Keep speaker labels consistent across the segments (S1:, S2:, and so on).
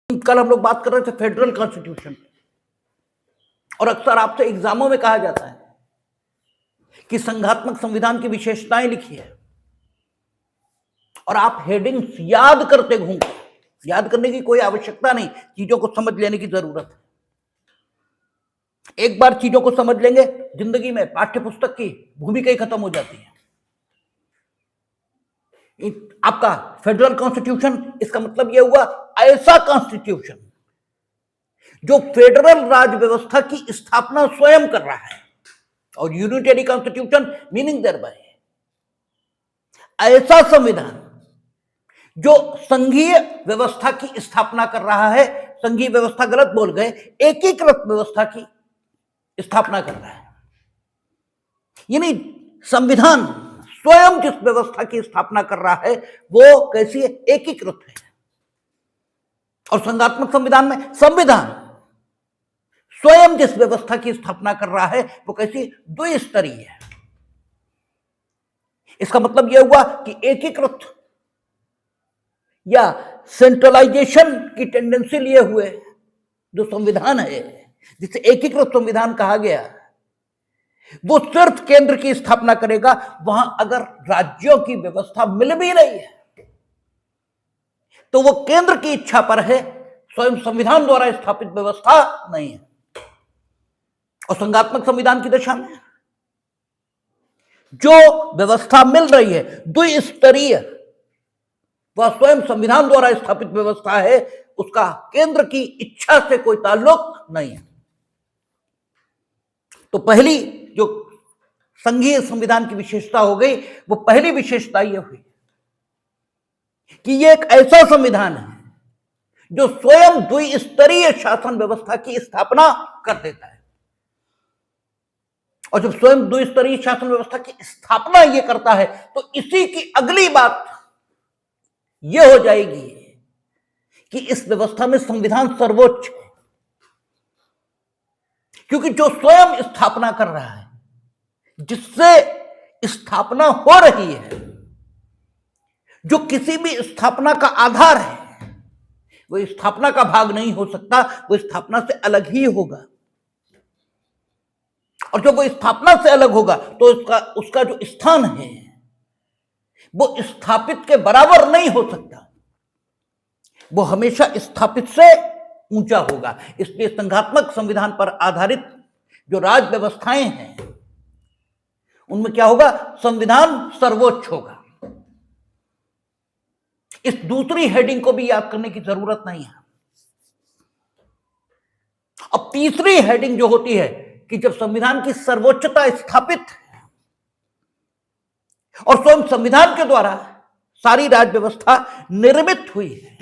S1: कल हम लोग बात कर रहे थे फेडरल कॉन्स्टिट्यूशन और अक्सर आपसे एग्जामों में कहा जाता है कि संघात्मक संविधान की विशेषताएं लिखी है और आप हेडिंग्स याद करते घूमते। याद करने की कोई आवश्यकता नहीं, चीजों को समझ लेने की जरूरत है। एक बार चीजों को समझ लेंगे, जिंदगी में पाठ्य पुस्तक की भूमिका ही खत्म हो जाती है। आपका फेडरल कॉन्स्टिट्यूशन, इसका मतलब यह हुआ ऐसा कॉन्स्टिट्यूशन जो फेडरल राज व्यवस्था की स्थापना स्वयं कर रहा है, और unitary constitution meaning thereby ऐसा संविधान जो संघीय व्यवस्था की स्थापना कर रहा है। संघीय व्यवस्था गलत बोल गए, एकीकृत व्यवस्था की स्थापना कर रहा है। यानी संविधान स्वयं जिस व्यवस्था की स्थापना कर रहा है वो कैसी है? एकीकृत है। और संघात्मक संविधान में संविधान स्वयं जिस व्यवस्था की स्थापना कर रहा है वो कैसी? द्विस्तरीय है। इसका मतलब यह हुआ कि एकीकृत या सेंट्रलाइजेशन की टेंडेंसी लिए हुए जो संविधान है, जिसे एकीकृत संविधान कहा गया, वो सिर्फ केंद्र की स्थापना करेगा वहां अगर राज्यों की व्यवस्था मिल भी रही है तो वो केंद्र की इच्छा पर है, स्वयं संविधान द्वारा स्थापित व्यवस्था नहीं है। और संघात्मक संविधान की दशा में जो व्यवस्था मिल रही है द्विस्तरीय, वह स्वयं संविधान द्वारा स्थापित व्यवस्था है, उसका केंद्र की इच्छा से कोई ताल्लुक नहीं है। तो पहली जो संघीय संविधान की विशेषता हो गई, वो पहली विशेषता यह हुई कि यह एक ऐसा संविधान है जो स्वयं द्विस्तरीय शासन व्यवस्था की स्थापना कर देता है। और जब स्वयं द्विस्तरीय शासन व्यवस्था की स्थापना यह करता है तो इसी की अगली बात यह हो जाएगी कि इस व्यवस्था में संविधान सर्वोच्च है, क्योंकि जो स्वयं स्थापना कर रहा है, जिससे स्थापना हो रही है, जो किसी भी स्थापना का आधार है, वो स्थापना का भाग नहीं हो सकता, वो स्थापना से अलग ही होगा। और जब वो स्थापना से अलग होगा तो उसका जो स्थान है वो स्थापित के बराबर नहीं हो सकता, वो हमेशा स्थापित से ऊंचा होगा। इसलिए संघात्मक संविधान पर आधारित जो राज व्यवस्थाएं हैं उनमें क्या होगा? संविधान सर्वोच्च होगा। इस दूसरी हेडिंग को भी याद करने की जरूरत नहीं है। अब तीसरी हेडिंग जो होती है कि जब संविधान की सर्वोच्चता स्थापित है और स्वयं संविधान के द्वारा सारी राज व्यवस्था निर्मित हुई है,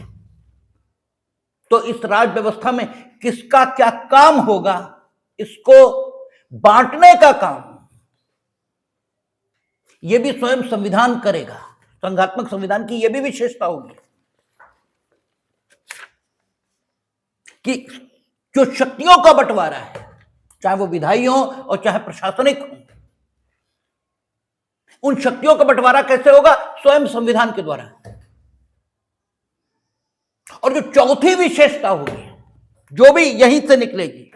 S1: तो इस राज व्यवस्था में किसका क्या काम होगा, इसको बांटने का काम यह भी स्वयं संविधान करेगा। संघात्मक संविधान की यह भी विशेषता होगी कि जो शक्तियों का बंटवारा है, चाहे वो विधायी हो और चाहे प्रशासनिक हो, उन शक्तियों का बंटवारा कैसे होगा? स्वयं संविधान के द्वारा। और जो चौथी विशेषता होगी, जो भी यहीं से निकलेगी,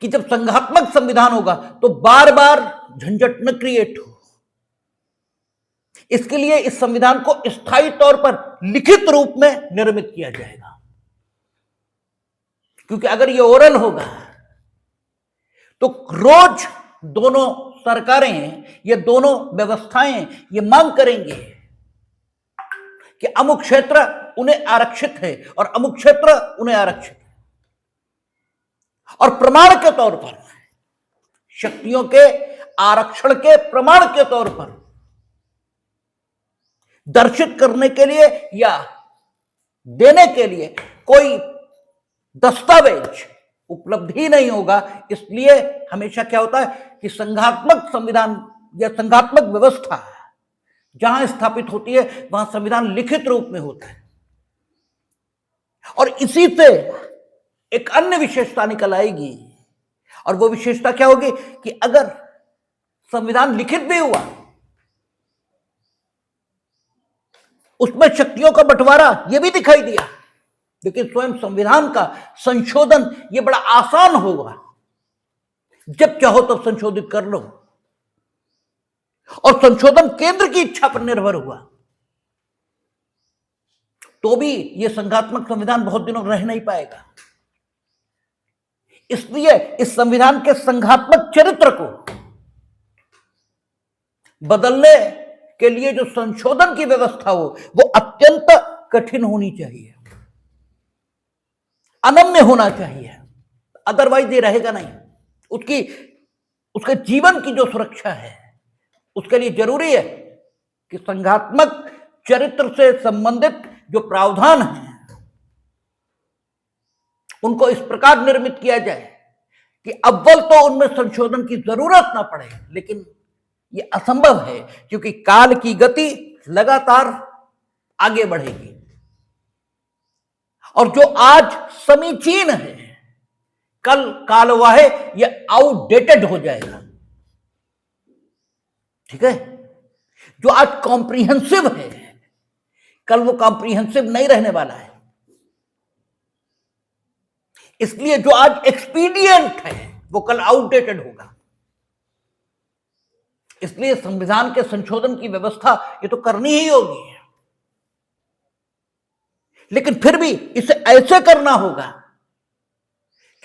S1: कि जब संघात्मक संविधान होगा तो बार बार झंझट न क्रिएट हो, इसके लिए इस संविधान को स्थायी तौर पर लिखित रूप में निर्मित किया जाएगा। क्योंकि अगर ये ओरल होगा तो रोज दोनों सरकारें, ये दोनों व्यवस्थाएं ये मांग करेंगे कि अमुक क्षेत्र उन्हें आरक्षित है और अमुक क्षेत्र उन्हें आरक्षित है, और प्रमाण के तौर पर, शक्तियों के आरक्षण के प्रमाण के तौर पर दर्शित करने के लिए या देने के लिए कोई दस्तावेज उपलब्ध ही नहीं होगा। इसलिए हमेशा क्या होता है कि संघात्मक संविधान या संघात्मक व्यवस्था जहां स्थापित होती है वहां संविधान लिखित रूप में होता है। और इसी से एक अन्य विशेषता निकल आएगी, और वो विशेषता क्या होगी कि अगर संविधान लिखित भी हुआ, उसमें शक्तियों का बंटवारा यह भी दिखाई दिया लेकिन स्वयं संविधान का संशोधन ये बड़ा आसान होगा, जब चाहो तब संशोधित कर लो, और संशोधन केंद्र की इच्छा पर निर्भर हुआ तो भी यह संघात्मक संविधान बहुत दिनों रह नहीं पाएगा। इसलिए इस संविधान के संघात्मक चरित्र को बदलने के लिए जो संशोधन की व्यवस्था हो वो अत्यंत कठिन होनी चाहिए, अनन्य होना चाहिए, अदरवाइज ये रहेगा नहीं। उसके जीवन की जो सुरक्षा है उसके लिए जरूरी है कि संघात्मक चरित्र से संबंधित जो प्रावधान हैं उनको इस प्रकार निर्मित किया जाए कि अव्वल तो उनमें संशोधन की जरूरत ना पड़े, लेकिन यह असंभव है क्योंकि काल की गति लगातार आगे बढ़ेगी और जो आज समीचीन है कल कालवाहे यह आउटडेटेड हो जाएगा। ठीक है, जो आज कॉम्प्रिहेंसिव है कल वो कॉम्प्रिहेंसिव नहीं रहने वाला है। इसलिए जो आज एक्सपीडियंट है वो कल आउटडेटेड होगा। इसलिए संविधान के संशोधन की व्यवस्था ये तो करनी ही होगी, लेकिन फिर भी इसे ऐसे करना होगा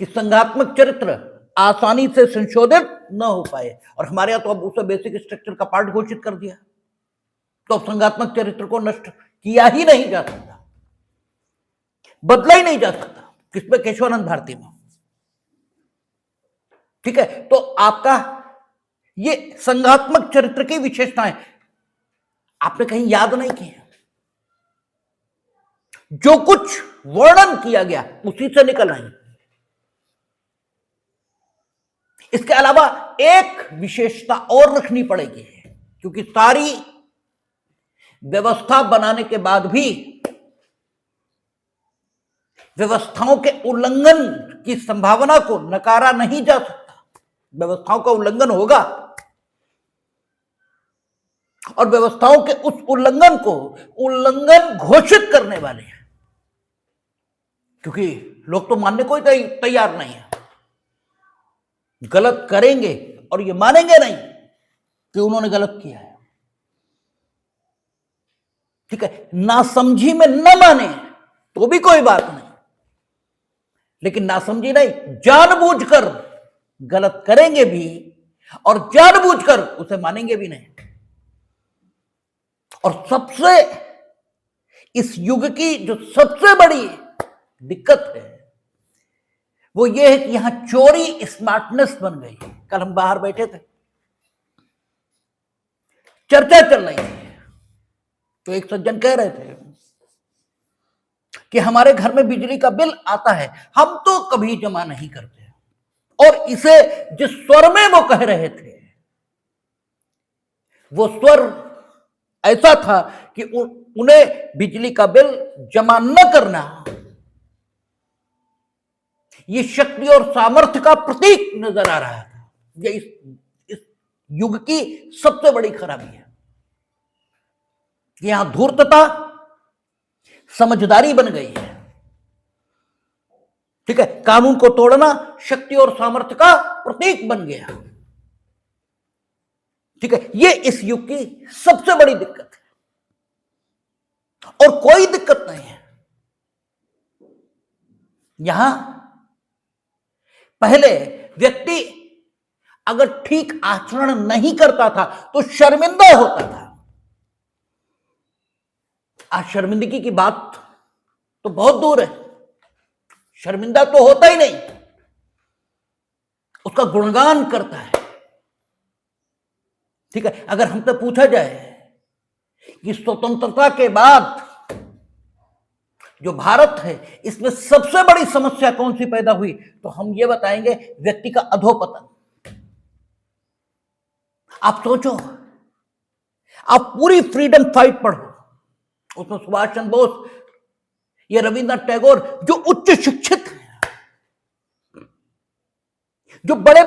S1: कि संघात्मक चरित्र आसानी से संशोधित न हो पाए। और हमारे यहां तो अब उसे बेसिक स्ट्रक्चर का पार्ट घोषित कर दिया, तो अब संघात्मक चरित्र को नष्ट किया ही नहीं जा सकता, बदला ही नहीं जा सकता। किसमें? केशवानंद भारती में। ठीक है, तो आपका ये संघात्मक चरित्र की विशेषताएं आपने कहीं याद नहीं की है। जो कुछ वर्णन किया गया उसी से निकल आई। इसके अलावा एक विशेषता और रखनी पड़ेगी, क्योंकि सारी व्यवस्था बनाने के बाद भी व्यवस्थाओं के उल्लंघन की संभावना को नकारा नहीं जा सकता। व्यवस्थाओं का उल्लंघन होगा और व्यवस्थाओं के उस उल्लंघन को उल्लंघन घोषित करने वाले हैं, क्योंकि लोग तो मानने को ही तैयार नहीं है, गलत करेंगे और ये मानेंगे नहीं कि उन्होंने गलत किया है। ठीक है, नासमझी में न माने तो भी कोई बात नहीं, लेकिन नासमझी नहीं, जानबूझकर गलत करेंगे भी और जानबूझकर उसे मानेंगे भी नहीं। और सबसे इस युग की जो सबसे बड़ी दिक्कत है वो ये है कि यहां चोरी स्मार्टनेस बन गई। कल हम बाहर बैठे थे, चर्चा चल रही थी, तो एक सज्जन कह रहे थे कि हमारे घर में बिजली का बिल आता है, हम तो कभी जमा नहीं करते। और इसे जिस स्वर में वो कह रहे थे वो स्वर ऐसा था कि उन्हें बिजली का बिल जमा न करना ये शक्ति और सामर्थ्य का प्रतीक नजर आ रहा था। ये इस युग की सबसे बड़ी खराबी है कि यहां धूर्तता समझदारी बन गई है। ठीक है, कानून को तोड़ना शक्ति और सामर्थ्य का प्रतीक बन गया। ठीक है, ये इस युग की सबसे बड़ी दिक्कत है और कोई दिक्कत नहीं है। यहां पहले व्यक्ति अगर ठीक आचरण नहीं करता था तो शर्मिंदा होता था। आज शर्मिंदगी की बात तो बहुत दूर है, शर्मिंदा तो होता ही नहीं, उसका गुणगान करता है। ठीक है, अगर हमसे पूछा जाए कि स्वतंत्रता के बाद जो भारत है इसमें सबसे बड़ी समस्या कौन सी पैदा हुई, तो हम ये बताएंगे व्यक्ति का अधोपतन। आप सोचो, आप पूरी फ्रीडम फाइट पढ़ो, उसमें सुभाष चंद्र बोस, ये रविंद्रनाथ टैगोर जो उच्च शिक्षित हैं, जो बड़ी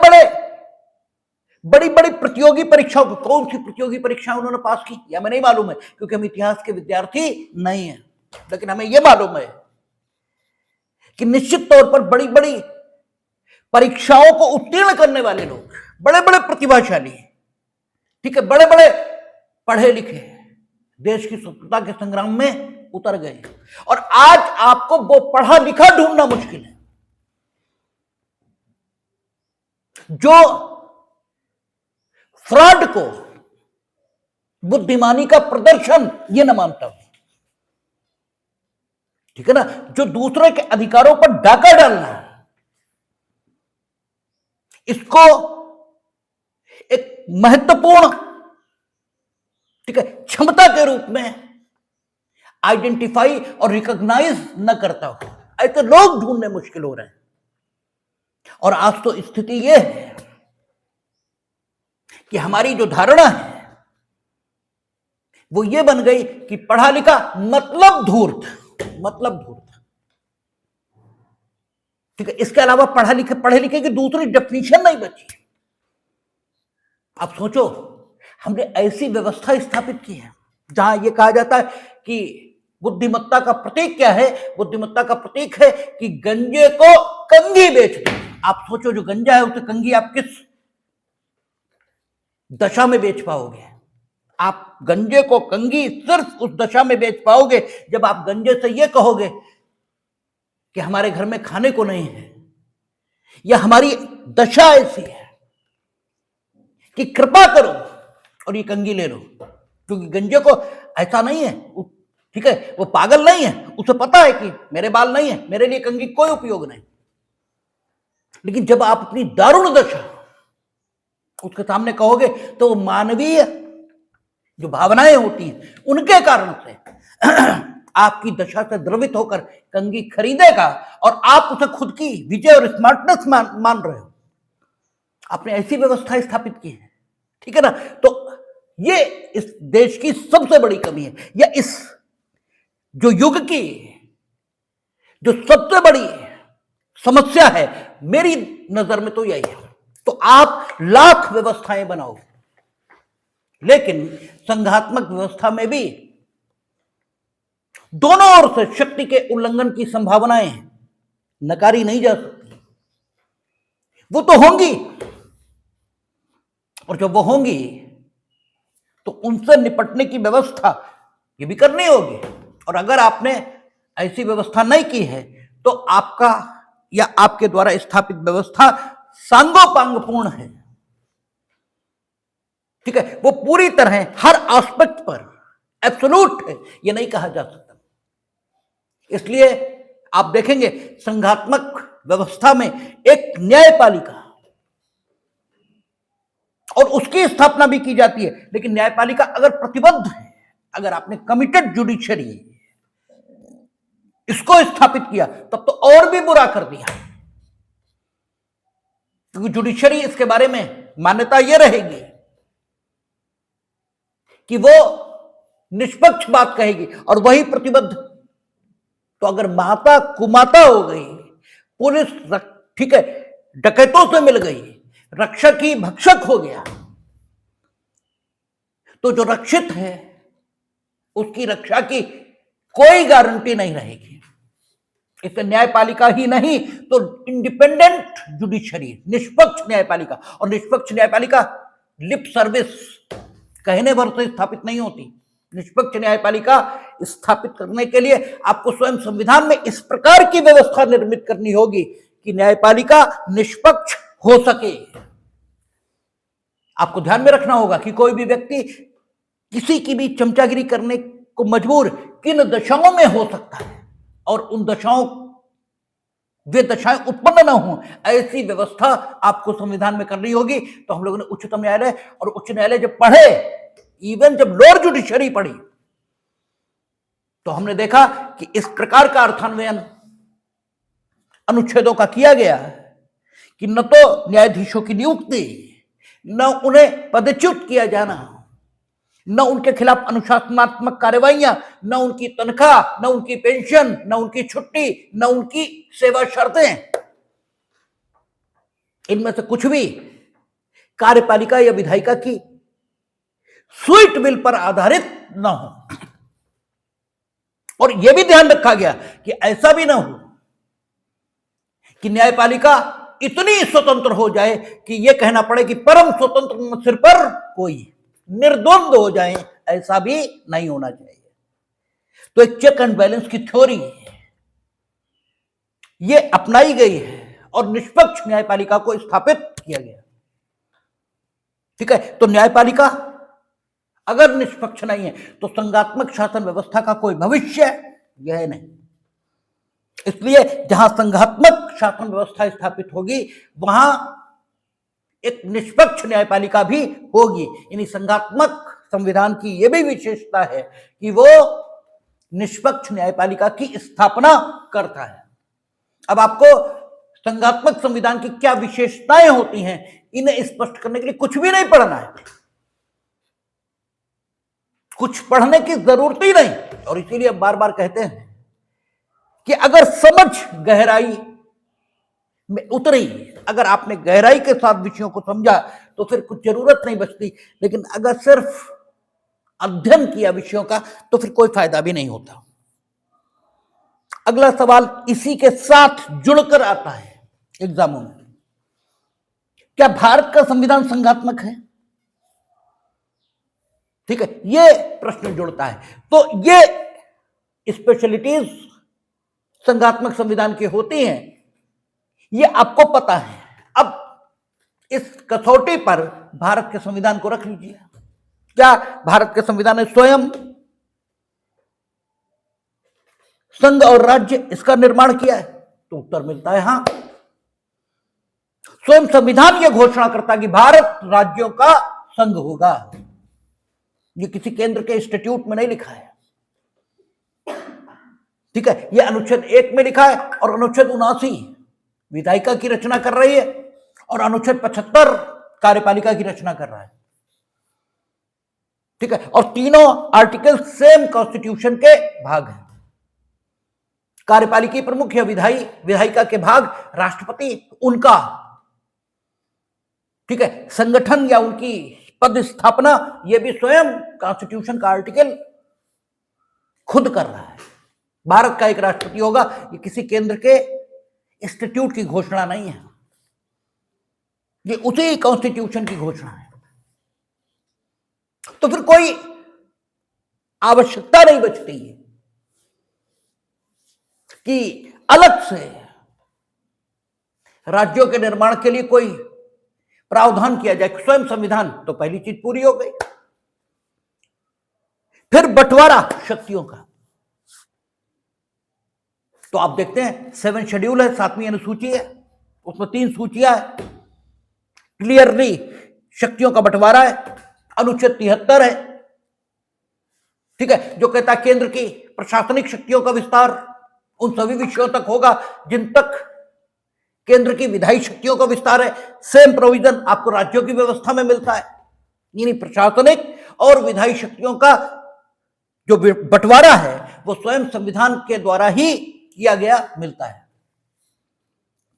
S1: बड़ी प्रतियोगी परीक्षाओं को, कौन सी प्रतियोगी परीक्षा उन्होंने पास की या हमें नहीं मालूम है क्योंकि हम इतिहास के विद्यार्थी नहीं हैं, लेकिन हमें यह मालूम है कि निश्चित तौर पर बड़ी बड़ी परीक्षाओं को उत्तीर्ण करने वाले लोग, बड़े बड़े प्रतिभाशाली, ठीक है, बड़े बड़े पढ़े लिखे देश की स्वतंत्रता के संग्राम में उतर गए, और आज आपको वो पढ़ा लिखा ढूंढना मुश्किल है जो फ्रॉड को बुद्धिमानी का प्रदर्शन ये न मानता हो, ठीक है ना, जो दूसरे के अधिकारों पर डाका डालना है, इसको एक महत्वपूर्ण, ठीक है, क्षमता के रूप में आइडेंटिफाई और रिकॉग्नाइज न करता हो, ऐसे लोग ढूंढने मुश्किल हो रहे हैं। और आज तो स्थिति यह है कि हमारी जो धारणा है वो ये बन गई कि पढ़ा लिखा मतलब धूर्त, ठीक है, इसके अलावा पढ़े लिखे की दूसरी डेफिनेशन नहीं बची। आप सोचो, हमने ऐसी व्यवस्था स्थापित की है जहां यह कहा जाता है कि बुद्धिमत्ता का प्रतीक क्या है? बुद्धिमत्ता का प्रतीक है कि गंजे को कंघी बेच दो। आप सोचो, जो गंजा है उसे कंघी आप किस दशा में बेच पाओगे? आप गंजे को कंघी सिर्फ उस दशा में बेच पाओगे जब आप गंजे से यह कहोगे कि हमारे घर में खाने को नहीं है, या हमारी दशा ऐसी है कि कृपा करो और ये कंघी ले लो। क्योंकि गंजे को ऐसा नहीं है, ठीक है, वो पागल नहीं है, उसे पता है कि मेरे बाल नहीं है, मेरे लिए कंघी कोई उपयोग नहीं। लेकिन जब आप अपनी दारुण दशा उसके सामने कहोगे तो वो मानवीय जो भावनाएं होती हैं उनके कारण से आपकी दशा से द्रवित होकर कंघी खरीदेगा, और आप उसे खुद की विजय और स्मार्टनेस मान रहे हो। आपने ऐसी व्यवस्था स्थापित की है, ठीक है ना। तो ये इस देश की सबसे बड़ी कमी है, या इस जो युग की जो सबसे बड़ी समस्या है मेरी नजर में तो यही है। तो आप लाख व्यवस्थाएं बनाओ, लेकिन संघात्मक व्यवस्था में भी दोनों ओर से शक्ति के उल्लंघन की संभावनाएं नकारी नहीं जा सकती। वो तो होंगी, और जब वो होंगी तो उनसे निपटने की व्यवस्था ये भी करनी होगी। और अगर आपने ऐसी व्यवस्था नहीं की है तो आपका या आपके द्वारा स्थापित व्यवस्था सांगोपांगपूर्ण है, ठीक है, वो पूरी तरह हर एस्पेक्ट पर एब्सोल्यूट है, ये नहीं कहा जा सकता। इसलिए आप देखेंगे संघात्मक व्यवस्था में एक न्यायपालिका और उसकी स्थापना भी की जाती है, लेकिन न्यायपालिका अगर प्रतिबद्ध है, अगर आपने कमिटेड जुडिशरी इसको स्थापित किया तब तो और भी बुरा कर दिया, क्योंकि जुडिशरी इसके बारे में मान्यता यह रहेगी कि वो निष्पक्ष बात कहेगी और वही प्रतिबद्ध। तो अगर माता कुमाता हो गई, पुलिस ठीक है डकैतों से मिल गई, रक्षक ही भक्षक हो गया, तो जो रक्षित है उसकी रक्षा की कोई गारंटी नहीं रहेगी। इससे न्यायपालिका ही नहीं तो इंडिपेंडेंट जुडिशरी, निष्पक्ष न्यायपालिका, और निष्पक्ष न्यायपालिका लिप सर्विस कहने भर से स्थापित नहीं होती। निष्पक्ष न्यायपालिका स्थापित करने के लिए आपको स्वयं संविधान में इस प्रकार की व्यवस्था निर्मित करनी होगी कि न्यायपालिका निष्पक्ष हो सके। आपको ध्यान में रखना होगा कि कोई भी व्यक्ति किसी की भी चमचागिरी करने को मजबूर किन दशाओं में हो सकता है, और उन दशाओं वे दशाएं उत्पन्न न हो, ऐसी व्यवस्था आपको संविधान में करनी होगी। तो हम लोगों ने उच्चतम न्यायालय और उच्च न्यायालय जब पढ़े, इवन जब लोअर जुडिशरी पढ़ी, तो हमने देखा कि इस प्रकार का अर्थान्वयन अनुच्छेदों का किया गया कि न तो न्यायाधीशों की नियुक्ति, न उन्हें पदच्युत किया जाना, न उनके खिलाफ अनुशासनात्मक कार्रवाइयां, न उनकी तनख्वाह, न उनकी पेंशन, न उनकी छुट्टी, न उनकी सेवा शर्तें, इनमें से कुछ भी कार्यपालिका या विधायिका की स्वीट विल पर आधारित न हो। और यह भी ध्यान रखा गया कि ऐसा भी ना हो कि न्यायपालिका इतनी स्वतंत्र हो जाए कि यह कहना पड़े कि परम स्वतंत्र सिर पर कोई, निर्द्वंद हो जाए, ऐसा भी नहीं होना चाहिए। तो एक चेक एंड बैलेंस की थ्योरी ये अपनाई गई है और निष्पक्ष न्यायपालिका को स्थापित किया गया। ठीक है, तो न्यायपालिका अगर निष्पक्ष नहीं है तो संघात्मक शासन व्यवस्था का कोई भविष्य यह नहीं। इसलिए जहां संघात्मक शासन व्यवस्था स्थापित होगी वहां एक निष्पक्ष न्यायपालिका भी होगी। यानी संघात्मक संविधान की यह भी विशेषता है कि वो निष्पक्ष न्यायपालिका की स्थापना करता है। अब आपको संघात्मक संविधान की क्या विशेषताएं होती हैं इन्हें स्पष्ट करने के लिए कुछ भी नहीं पढ़ना है, कुछ पढ़ने की जरूरत ही नहीं। और इसीलिए बार बार कहते हैं कि अगर समझ गहराई में उतरी, अगर आपने गहराई के साथ विषयों को समझा तो फिर कुछ जरूरत नहीं बचती, लेकिन अगर सिर्फ अध्ययन किया विषयों का तो फिर कोई फायदा भी नहीं होता। अगला सवाल इसी के साथ जुड़कर आता है एग्जामों में, क्या भारत का संविधान संघात्मक है? ठीक है, ये प्रश्न जुड़ता है। तो ये स्पेशलिटीज संघात्मक संविधान की होती हैं, ये आपको पता है। अब इस कसौटी पर भारत के संविधान को रख लीजिए। क्या भारत के संविधान ने स्वयं संघ और राज्य इसका निर्माण किया है? तो उत्तर मिलता है हां। स्वयं संविधान यह घोषणा करता है कि भारत राज्यों का संघ होगा। ये किसी केंद्र के इंस्टीट्यूट में नहीं लिखा है। ठीक है, यह अनुच्छेद 1 में लिखा है और अनुच्छेद 79 विधायिका की रचना कर रही है और अनुच्छेद 75 कार्यपालिका की रचना कर रहा है। ठीक है, और तीनों आर्टिकल सेम कॉन्स्टिट्यूशन के भाग हैं। कार्यपालिका प्रमुख या विधायिका के भाग राष्ट्रपति उनका, ठीक है, संगठन या उनकी पद स्थापना यह भी स्वयं कॉन्स्टिट्यूशन का आर्टिकल खुद कर रहा है। भारत का एक राष्ट्रपति होगा, ये किसी केंद्र के इंस्टीट्यूट की घोषणा नहीं है, ये उसी कॉन्स्टिट्यूशन की घोषणा है। तो फिर कोई आवश्यकता नहीं बचती है कि अलग से राज्यों के निर्माण के लिए कोई प्रावधान किया जाए। स्वयं संविधान तो पहली चीज पूरी हो गई। फिर बंटवारा शक्तियों का, तो आप देखते हैं 7 शेड्यूल है, 7वीं अनुसूची है, उसमें 3 सूचियां है, क्लियरली शक्तियों का बंटवारा है। अनुच्छेद 73 है, ठीक है, जो कहता है केंद्र की प्रशासनिक शक्तियों का विस्तार उन सभी विषयों तक होगा जिन तक केंद्र की विधायी शक्तियों का विस्तार है। सेम प्रोविजन आपको राज्यों की व्यवस्था में मिलता है, यानी प्रशासनिक और विधायी शक्तियों का जो बंटवारा है वो स्वयं संविधान के द्वारा ही किया गया मिलता है।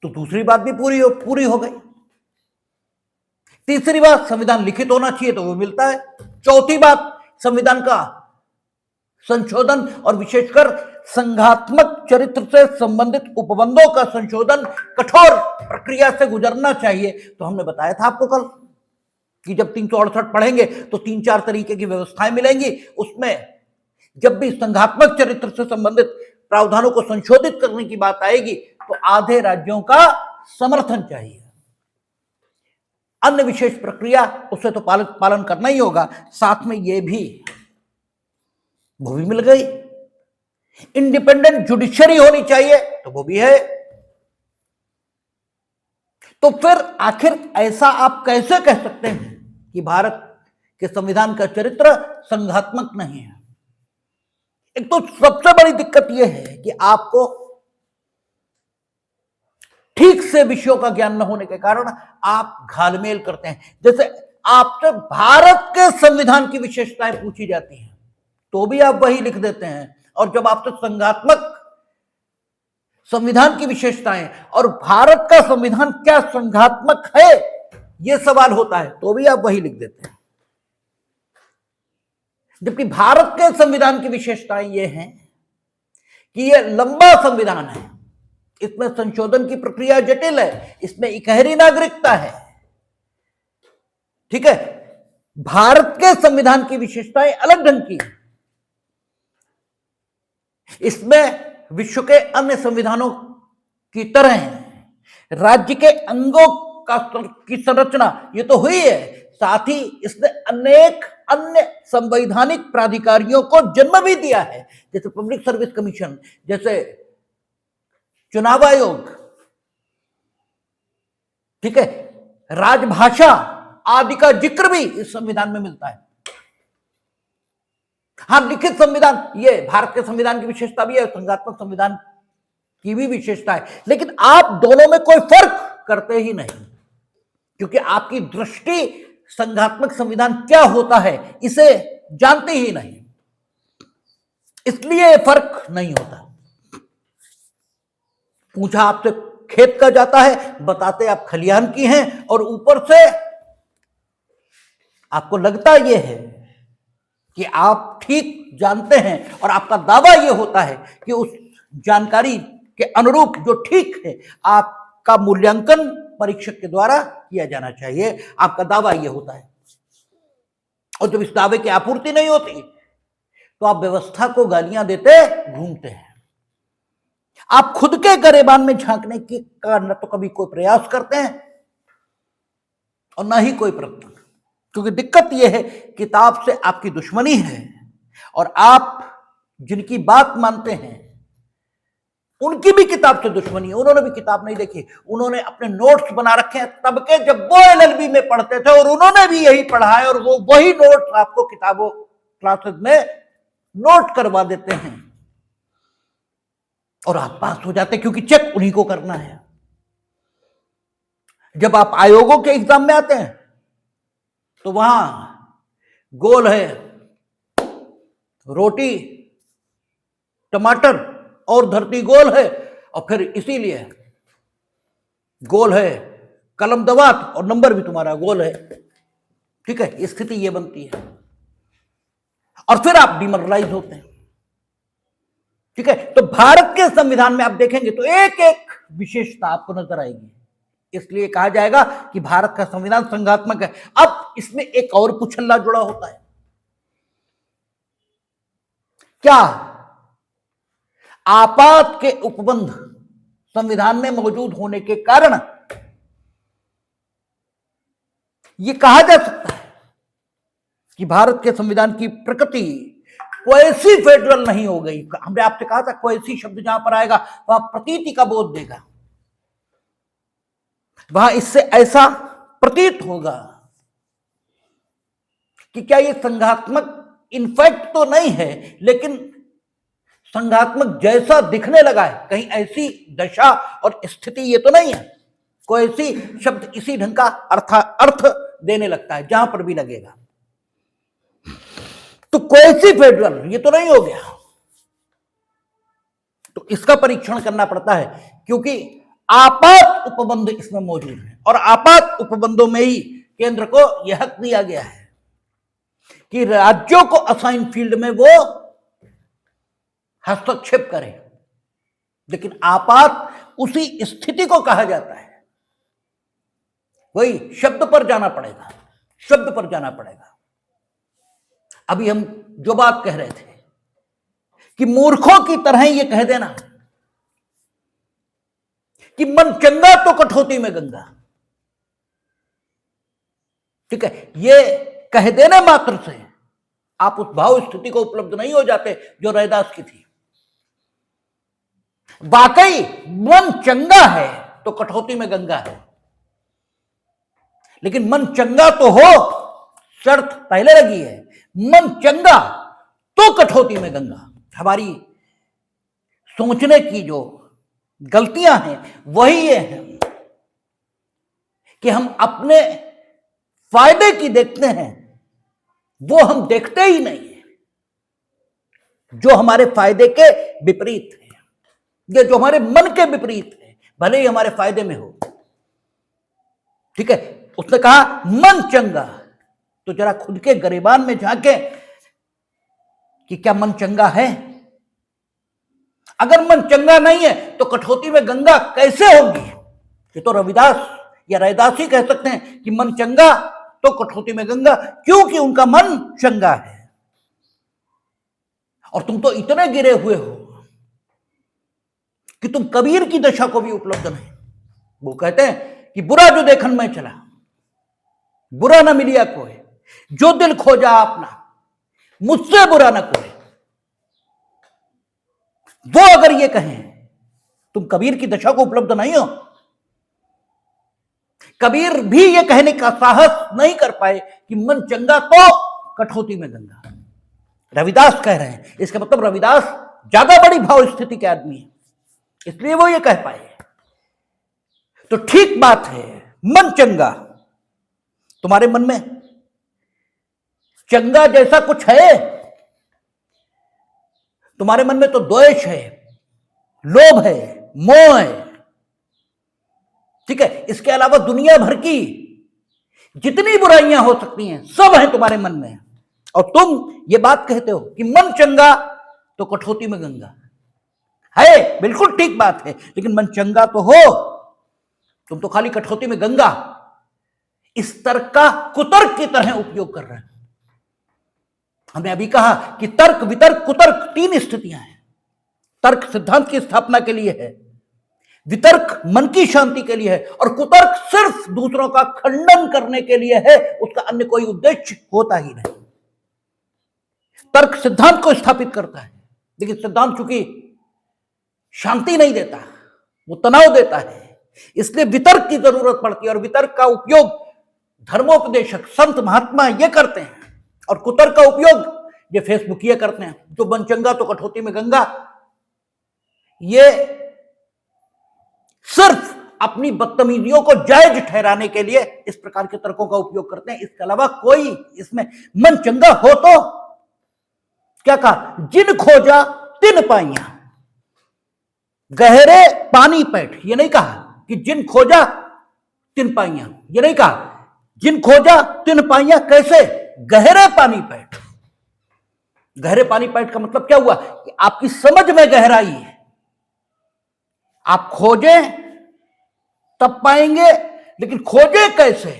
S1: तो दूसरी बात भी पूरी हो गई। तीसरी बात, संविधान लिखित होना चाहिए तो वो मिलता है। चौथी बात, संविधान का संशोधन और विशेषकर संघात्मक चरित्र से संबंधित उपबंधों का संशोधन कठोर प्रक्रिया से गुजरना चाहिए। तो हमने बताया था आपको कल कि जब 368 पढ़ेंगे तो 3-4 तरीके की व्यवस्थाएं मिलेंगी। उसमें जब भी संघात्मक चरित्र से संबंधित प्रावधानों को संशोधित करने की बात आएगी तो आधे राज्यों का समर्थन चाहिए। अन्य विशेष प्रक्रिया उससे तो पालन करना ही होगा। साथ में यह भी वो भी मिल गई, इंडिपेंडेंट जुडिशरी होनी चाहिए तो वो भी है। तो फिर आखिर ऐसा आप कैसे कह सकते हैं कि भारत के संविधान का चरित्र संघात्मक नहीं है? एक तो सबसे बड़ी दिक्कत यह है कि आपको ठीक से विषयों का ज्ञान न होने के कारण आप घालमेल करते हैं। जैसे आपसे भारत के संविधान की विशेषताएं पूछी जाती हैं तो भी आप वही लिख देते हैं, और जब आपसे संघात्मक संविधान की विशेषताएं और भारत का संविधान क्या संघात्मक है यह सवाल होता है तो भी आप वही लिख देते हैं। जबकि भारत के संविधान की विशेषताएं यह हैं कि यह लंबा संविधान है, इसमें संशोधन की प्रक्रिया जटिल है, इसमें इकहरी नागरिकता है। ठीक है, भारत के संविधान की विशेषताएं अलग ढंग की है। इसमें विश्व के अन्य संविधानों की तरह राज्य के अंगों की संरचना ये तो हुई है, साथ ही इसने अनेक अन्य संवैधानिक प्राधिकारियों को जन्म भी दिया है, जैसे पब्लिक सर्विस कमीशन, जैसे चुनाव आयोग, ठीक है, राजभाषा आदि का जिक्र भी इस संविधान में मिलता है। हाँ, लिखित संविधान, ये भारत के संविधान की विशेषता भी है, संघात्मक संविधान की भी विशेषता है, लेकिन आप दोनों में कोई फर्क करते ही नहीं, क्योंकि आपकी दृष्टि संघात्मक संविधान क्या होता है इसे जानते ही नहीं, इसलिए फर्क नहीं होता। पूछा आपसे खेत का जाता है, बताते आप खलिहान की हैं, और ऊपर से आपको लगता यह है कि आप ठीक जानते हैं, और आपका दावा यह होता है कि उस जानकारी के अनुरूप जो ठीक है आपका मूल्यांकन परीक्षक के द्वारा किया जाना चाहिए, आपका दावा यह होता है। और जब इस दावे की आपूर्ति नहीं होती तो आप व्यवस्था को गालियां देते घूमते हैं। आप खुद के गरेबान में झांकने की का न तो कभी कोई प्रयास करते हैं और ना ही कोई प्रयत्न, क्योंकि दिक्कत यह है किताब से आपकी दुश्मनी है, और आप जिनकी बात मानते हैं उनकी भी किताब से दुश्मनी है। उन्होंने भी किताब नहीं देखी, उन्होंने अपने नोट्स बना रखे हैं तब के जब वो एलएलबी में पढ़ते थे, और उन्होंने भी यही पढ़ा है, और वो वही नोट्स आपको किताबों क्लासेस में नोट करवा देते हैं, और आप पास हो जाते, क्योंकि चेक उन्हीं को करना है। जब आप आयोगों के एग्जाम में आते हैं तो वहां गोल है रोटी टमाटर और धरती गोल है, और फिर इसीलिए गोल है कलम दवात और नंबर भी तुम्हारा गोल है। ठीक है, स्थिति ये बनती है, और फिर आप डिमोरलाइज होते हैं। ठीक है, तो भारत के संविधान में आप देखेंगे तो एक एक विशेषता आपको नजर आएगी, इसलिए कहा जाएगा कि भारत का संविधान संघात्मक है। अब इसमें एक और पुछल्ला जुड़ा होता है, क्या आपात के उपबंध संविधान में मौजूद होने के कारण यह कहा जा सकता है कि भारत के संविधान की प्रकृति क्वेसी फेडरल नहीं हो गई? हमने आपसे कहा था क्वेसी शब्द जहां पर आएगा वहां प्रतीति का बोध देगा, वहां इससे ऐसा प्रतीत होगा कि क्या यह संघात्मक इनफैक्ट तो नहीं है, लेकिन संघात्मक जैसा दिखने लगा है। कहीं ऐसी दशा और स्थिति ये तो नहीं है। क्वेसी शब्द इसी ढंग का अर्थ देने लगता है जहां पर भी लगेगा। तो क्वेसी फेडरल ये तो नहीं हो गया, तो इसका परीक्षण करना पड़ता है, क्योंकि आपात उपबंध इसमें मौजूद है, और आपात उपबंधों में ही केंद्र को यह हक दिया गया है कि राज्यों को असाइन फील्ड में वो हस्तक्षेप करे, लेकिन आपात उसी स्थिति को कहा जाता है। वही शब्द पर जाना पड़ेगा, शब्द पर जाना पड़ेगा। अभी हम जो बात कह रहे थे कि मूर्खों की तरह ये कह देना कि मन चंगा तो कठौती में गंगा, ठीक है, ये कह देने मात्र से आप उस भाव स्थिति को उपलब्ध नहीं हो जाते जो रैदास की थी। वाकई मन चंगा है तो कठौती में गंगा है, लेकिन मन चंगा तो हो, शर्त पहले लगी है, मन चंगा तो कठौती में गंगा। हमारी सोचने की जो गलतियां हैं वही ये हैं कि हम अपने फायदे की देखते हैं, वो हम देखते ही नहीं है जो हमारे फायदे के विपरीत है, या जो हमारे मन के विपरीत है, भले ही हमारे फायदे में हो। ठीक है, उसने कहा मन चंगा, तो जरा खुद के गरेबान में झांके कि क्या मन चंगा है। अगर मन चंगा नहीं है तो कठौती में गंगा कैसे होगी? ये तो रविदास या रैदास ही कह सकते हैं कि मन चंगा तो कठौती में गंगा, क्योंकि उनका मन चंगा है। और तुम तो इतने गिरे हुए हो कि तुम कबीर की दशा को भी उपलब्ध नहीं। वो कहते हैं कि बुरा जो देखन में चला, बुरा न मिलिया कोई, जो दिल खोजा अपना, मुझसे बुरा न कोई। वो अगर ये कहें, तुम कबीर की दशा को उपलब्ध नहीं हो। कबीर भी ये कहने का साहस नहीं कर पाए कि मन चंगा तो कठौती में गंगा। रविदास कह रहे हैं, इसका मतलब रविदास ज्यादा बड़ी भाव स्थिति के आदमी है, इसलिए वो ये कह पाए। तो ठीक बात है, मन चंगा। तुम्हारे मन में चंगा जैसा कुछ है? तुम्हारे मन में तो द्वेष है, लोभ है, मोह है, ठीक है। इसके अलावा दुनिया भर की जितनी बुराइयां हो सकती हैं सब है तुम्हारे मन में। और तुम ये बात कहते हो कि मन चंगा तो कठौती में गंगा है। बिल्कुल ठीक बात है, लेकिन मन चंगा तो हो, तुम तो खाली कठौती में गंगा इस तर्क का कुतर्क की तरह उपयोग कर रहे हैं। हमने अभी कहा कि तर्क, वितर्क, कुतर्क 3 स्थितियां हैं। तर्क सिद्धांत की स्थापना के लिए है, वितर्क मन की शांति के लिए है, और कुतर्क सिर्फ दूसरों का खंडन करने के लिए है, उसका अन्य कोई उद्देश्य होता ही नहीं। तर्क सिद्धांत को स्थापित करता है, लेकिन सिद्धांत चूंकि शांति नहीं देता, वो तनाव देता है, इसलिए वितर्क की जरूरत पड़ती है। और वितर्क का उपयोग धर्मोपदेशक, संत, महात्मा ये करते हैं, और कुतर्क का उपयोग ये फेसबुक ये करते हैं, जो मन चंगा तो कठौती में गंगा, ये सिर्फ अपनी बदतमीजियों को जायज ठहराने के लिए इस प्रकार के तर्कों का उपयोग करते हैं। इसके अलावा कोई इसमें मन चंगा हो तो क्या कहा, जिन खोजा तिन पाइया, गहरे पानी पैठ। ये नहीं कहा कि जिन खोजा तिन पाइया, ये नहीं कहा जिन खोजा तिन पाइया। कैसे? गहरे पानी पैठ। गहरे पानी पैठ का मतलब क्या हुआ कि आपकी समझ में गहराई है, आप खोजें तब पाएंगे, लेकिन खोजें कैसे?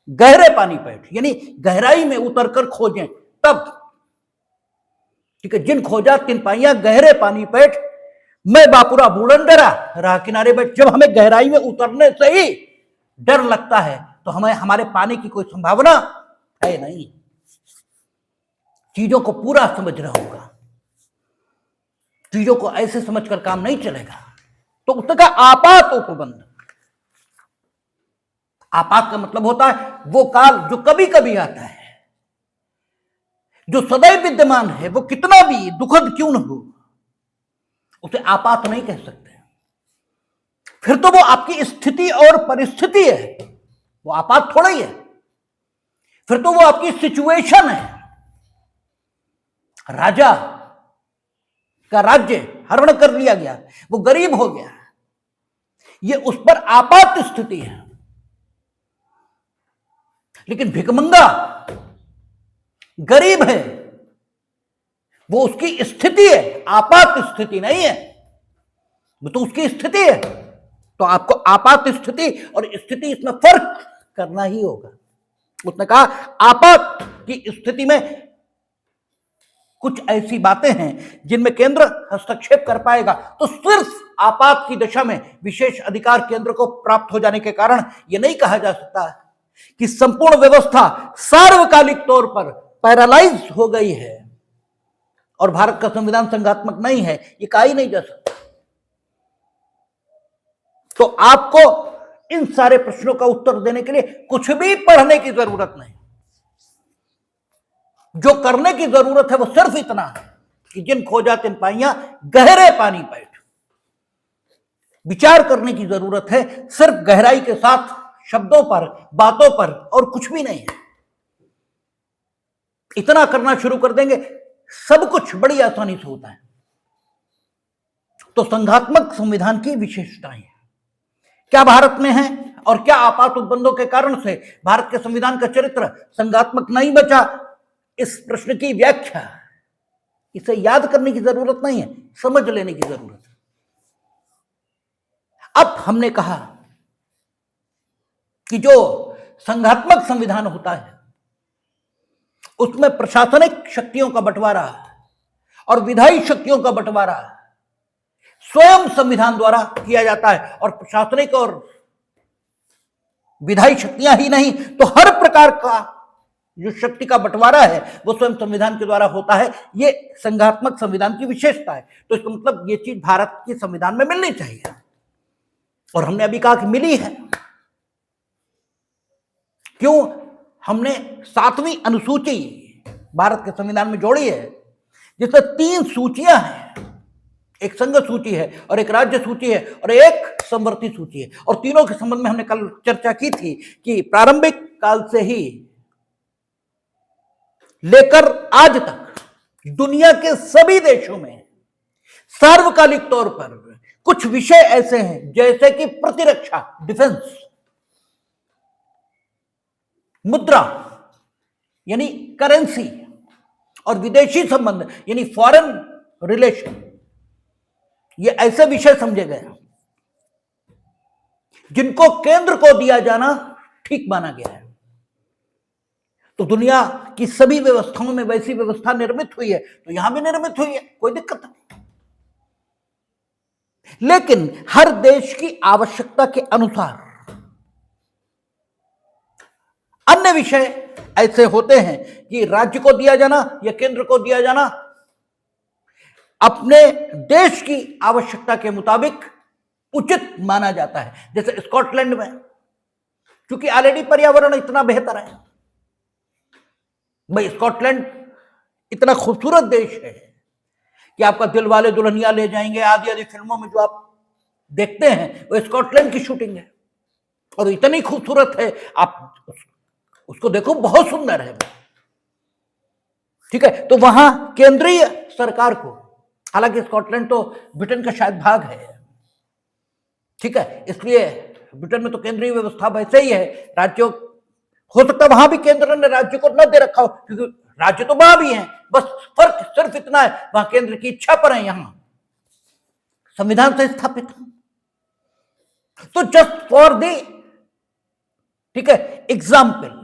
S1: गहरे पानी पैठ, यानी गहराई में उतरकर खोजें तब, ठीक है। जिन खोजा तिन पाइया, गहरे पानी पैठ, मैं बापुरा बूढ़न डरा, राह किनारे बैठ। जब हमें गहराई में उतरने से ही डर लगता है तो हमें हमारे पाने की कोई संभावना है नहीं। चीजों को पूरा समझना होगा, चीजों को ऐसे समझकर काम नहीं चलेगा। तो उसका आपात उपबंध, आपात का मतलब होता है वो काल जो कभी कभी आता है, जो सदैव विद्यमान है, वो कितना भी दुखद क्यों न हो, उसे आपात नहीं कह सकते। फिर तो वो आपकी स्थिति और परिस्थिति है, वो आपात थोड़ा ही है। फिर तो वो आपकी सिचुएशन है। राजा का राज्य हरण कर लिया गया, वो गरीब हो गया, ये उस पर आपात स्थिति है। लेकिन भिकमंगा गरीब है, वो उसकी स्थिति है, आपात स्थिति नहीं है, वो तो उसकी स्थिति है। तो आपको आपात स्थिति और स्थिति, इसमें फर्क करना ही होगा। उसने कहा आपात की स्थिति में कुछ ऐसी बातें हैं जिनमें केंद्र हस्तक्षेप कर पाएगा, तो सिर्फ आपात की दशा में विशेष अधिकार केंद्र को प्राप्त हो जाने के कारण यह नहीं कहा जा सकता कि संपूर्ण व्यवस्था सार्वकालिक तौर पर पैरालाइज हो गई है और भारत का संविधान संघात्मक नहीं है, ये कहा ही नहीं जा सकता। तो आपको इन सारे प्रश्नों का उत्तर देने के लिए कुछ भी पढ़ने की जरूरत नहीं। जो करने की जरूरत है वो सिर्फ इतना है कि जिन खोजा तिन पाइया, गहरे पानी पैठ। विचार करने की जरूरत है सिर्फ गहराई के साथ, शब्दों पर, बातों पर, और कुछ भी नहीं है। इतना करना शुरू कर देंगे, सब कुछ बड़ी आसानी से होता है। तो संघात्मक संविधान की विशेषताएं क्या भारत में है और क्या आपात उपबंधों के कारण से भारत के संविधान का चरित्र संघात्मक नहीं बचा, इस प्रश्न की व्याख्या इसे याद करने की जरूरत नहीं है, समझ लेने की जरूरत है। अब हमने कहा कि जो संघात्मक संविधान होता है उसमें प्रशासनिक शक्तियों का बंटवारा और विधायी शक्तियों का बंटवारा स्वयं संविधान द्वारा किया जाता है, और प्रशासनिक और विधायी शक्तियां ही नहीं तो हर प्रकार का जो शक्ति का बंटवारा है वो स्वयं संविधान के द्वारा होता है। ये संघात्मक संविधान की विशेषता है। तो इसका मतलब ये चीज भारत के संविधान में मिलनी चाहिए, और हमने अभी कहा कि मिली है। क्यों? हमने 7वीं अनुसूची भारत के संविधान में जोड़ी है, जिसमें 3 सूचियां हैं, एक संघ सूची है और एक राज्य सूची है और एक समवर्ती सूची है। और तीनों के संबंध में हमने कल चर्चा की थी कि प्रारंभिक काल से ही लेकर आज तक दुनिया के सभी देशों में सार्वकालिक तौर पर कुछ विषय ऐसे हैं जैसे कि प्रतिरक्षा, डिफेंस, मुद्रा यानी करेंसी, और विदेशी संबंध यानी फॉरेन रिलेशन, ये ऐसे विषय समझे गए जिनको केंद्र को दिया जाना ठीक माना गया है। तो दुनिया की सभी व्यवस्थाओं में वैसी व्यवस्था निर्मित हुई है, तो यहां भी निर्मित हुई है, कोई दिक्कत नहीं। लेकिन हर देश की आवश्यकता के अनुसार अन्य विषय ऐसे होते हैं कि राज्य को दिया जाना या केंद्र को दिया जाना अपने देश की आवश्यकता के मुताबिक उचित माना जाता है। जैसे स्कॉटलैंड में, क्योंकि ऑलरेडी पर्यावरण इतना बेहतर है, भाई स्कॉटलैंड इतना खूबसूरत देश है कि आपका दिल वाले दुल्हनिया ले जाएंगे आदि आदि फिल्मों में जो आप देखते हैं वो स्कॉटलैंड की शूटिंग है, और इतनी खूबसूरत है, आप उसको देखो, बहुत सुंदर है। ठीक है, तो वहां केंद्रीय सरकार को, हालांकि स्कॉटलैंड तो ब्रिटेन का शायद भाग है, ठीक है, इसलिए ब्रिटेन में तो केंद्रीय व्यवस्था वैसे ही है, राज्यों, हो सकता है वहां भी केंद्र ने राज्य को न दे रखा हो, क्योंकि राज्य तो वहां भी हैं, बस फर्क सिर्फ इतना है वहां केंद्र की इच्छा पर है, यहां संविधान से स्थापित है। तो जस्ट फॉर द, ठीक है, एग्जाम्पल,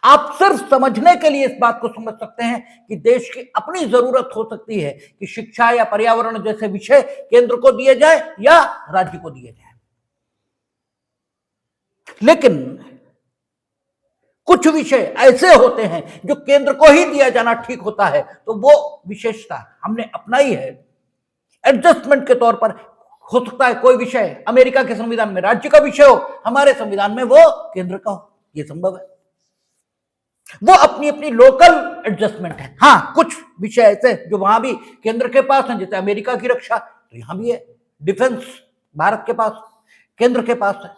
S1: आप सिर्फ समझने के लिए इस बात को समझ सकते हैं कि देश की अपनी जरूरत हो सकती है कि शिक्षा या पर्यावरण जैसे विषय केंद्र को दिए जाए या राज्य को दिए जाए। लेकिन कुछ विषय ऐसे होते हैं जो केंद्र को ही दिया जाना ठीक होता है, तो वो विशेषता हमने अपनाई है। एडजस्टमेंट के तौर पर हो सकता है कोई विषय अमेरिका के संविधान में राज्य का विषय हो, हमारे संविधान में वो केंद्र का हो, ये संभव है। वो अपनी अपनी लोकल एडजस्टमेंट है। हाँ, कुछ विषय ऐसे जो वहां भी केंद्र के पास हैं, जैसे अमेरिका की रक्षा, तो यहां भी है, डिफेंस भारत के पास, केंद्र के पास है।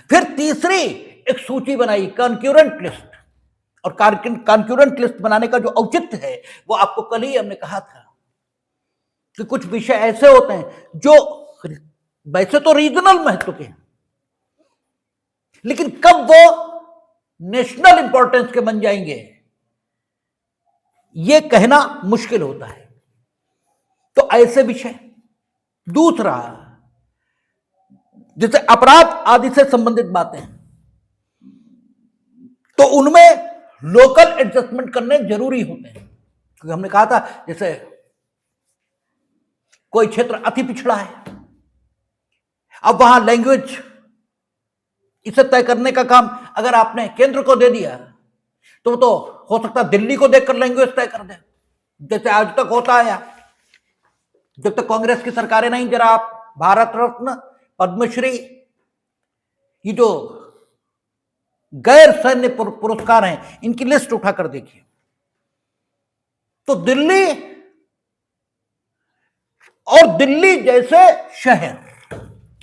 S1: फिर तीसरी एक सूची बनाई, कॉन्करेंट लिस्ट, और कॉन्करेंट लिस्ट बनाने का जो औचित्य है वो आपको कल ही हमने कहा था कि कुछ विषय ऐसे होते हैं जो वैसे तो रीजनल महत्व के हैं, लेकिन कब वो नेशनल इंपॉर्टेंस के बन जाएंगे ये कहना मुश्किल होता है। तो ऐसे विषय, दूसरा जैसे अपराध आदि से संबंधित बातें, तो उनमें लोकल एडजस्टमेंट करने जरूरी होते हैं, क्योंकि हमने कहा था जैसे कोई क्षेत्र अति पिछड़ा है, अब वहां लैंग्वेज, इसे तय करने का काम अगर आपने केंद्र को दे दिया तो हो सकता है दिल्ली को देखकर लैंग्वेज तय कर दे, जैसे आज तक होता है। जब तक कांग्रेस की सरकारें नहीं, जरा आप भारत रत्न, पद्मश्री, ये जो गैर सैन्य पुरस्कार हैं इनकी लिस्ट उठाकर देखिए, तो दिल्ली और दिल्ली जैसे शहर,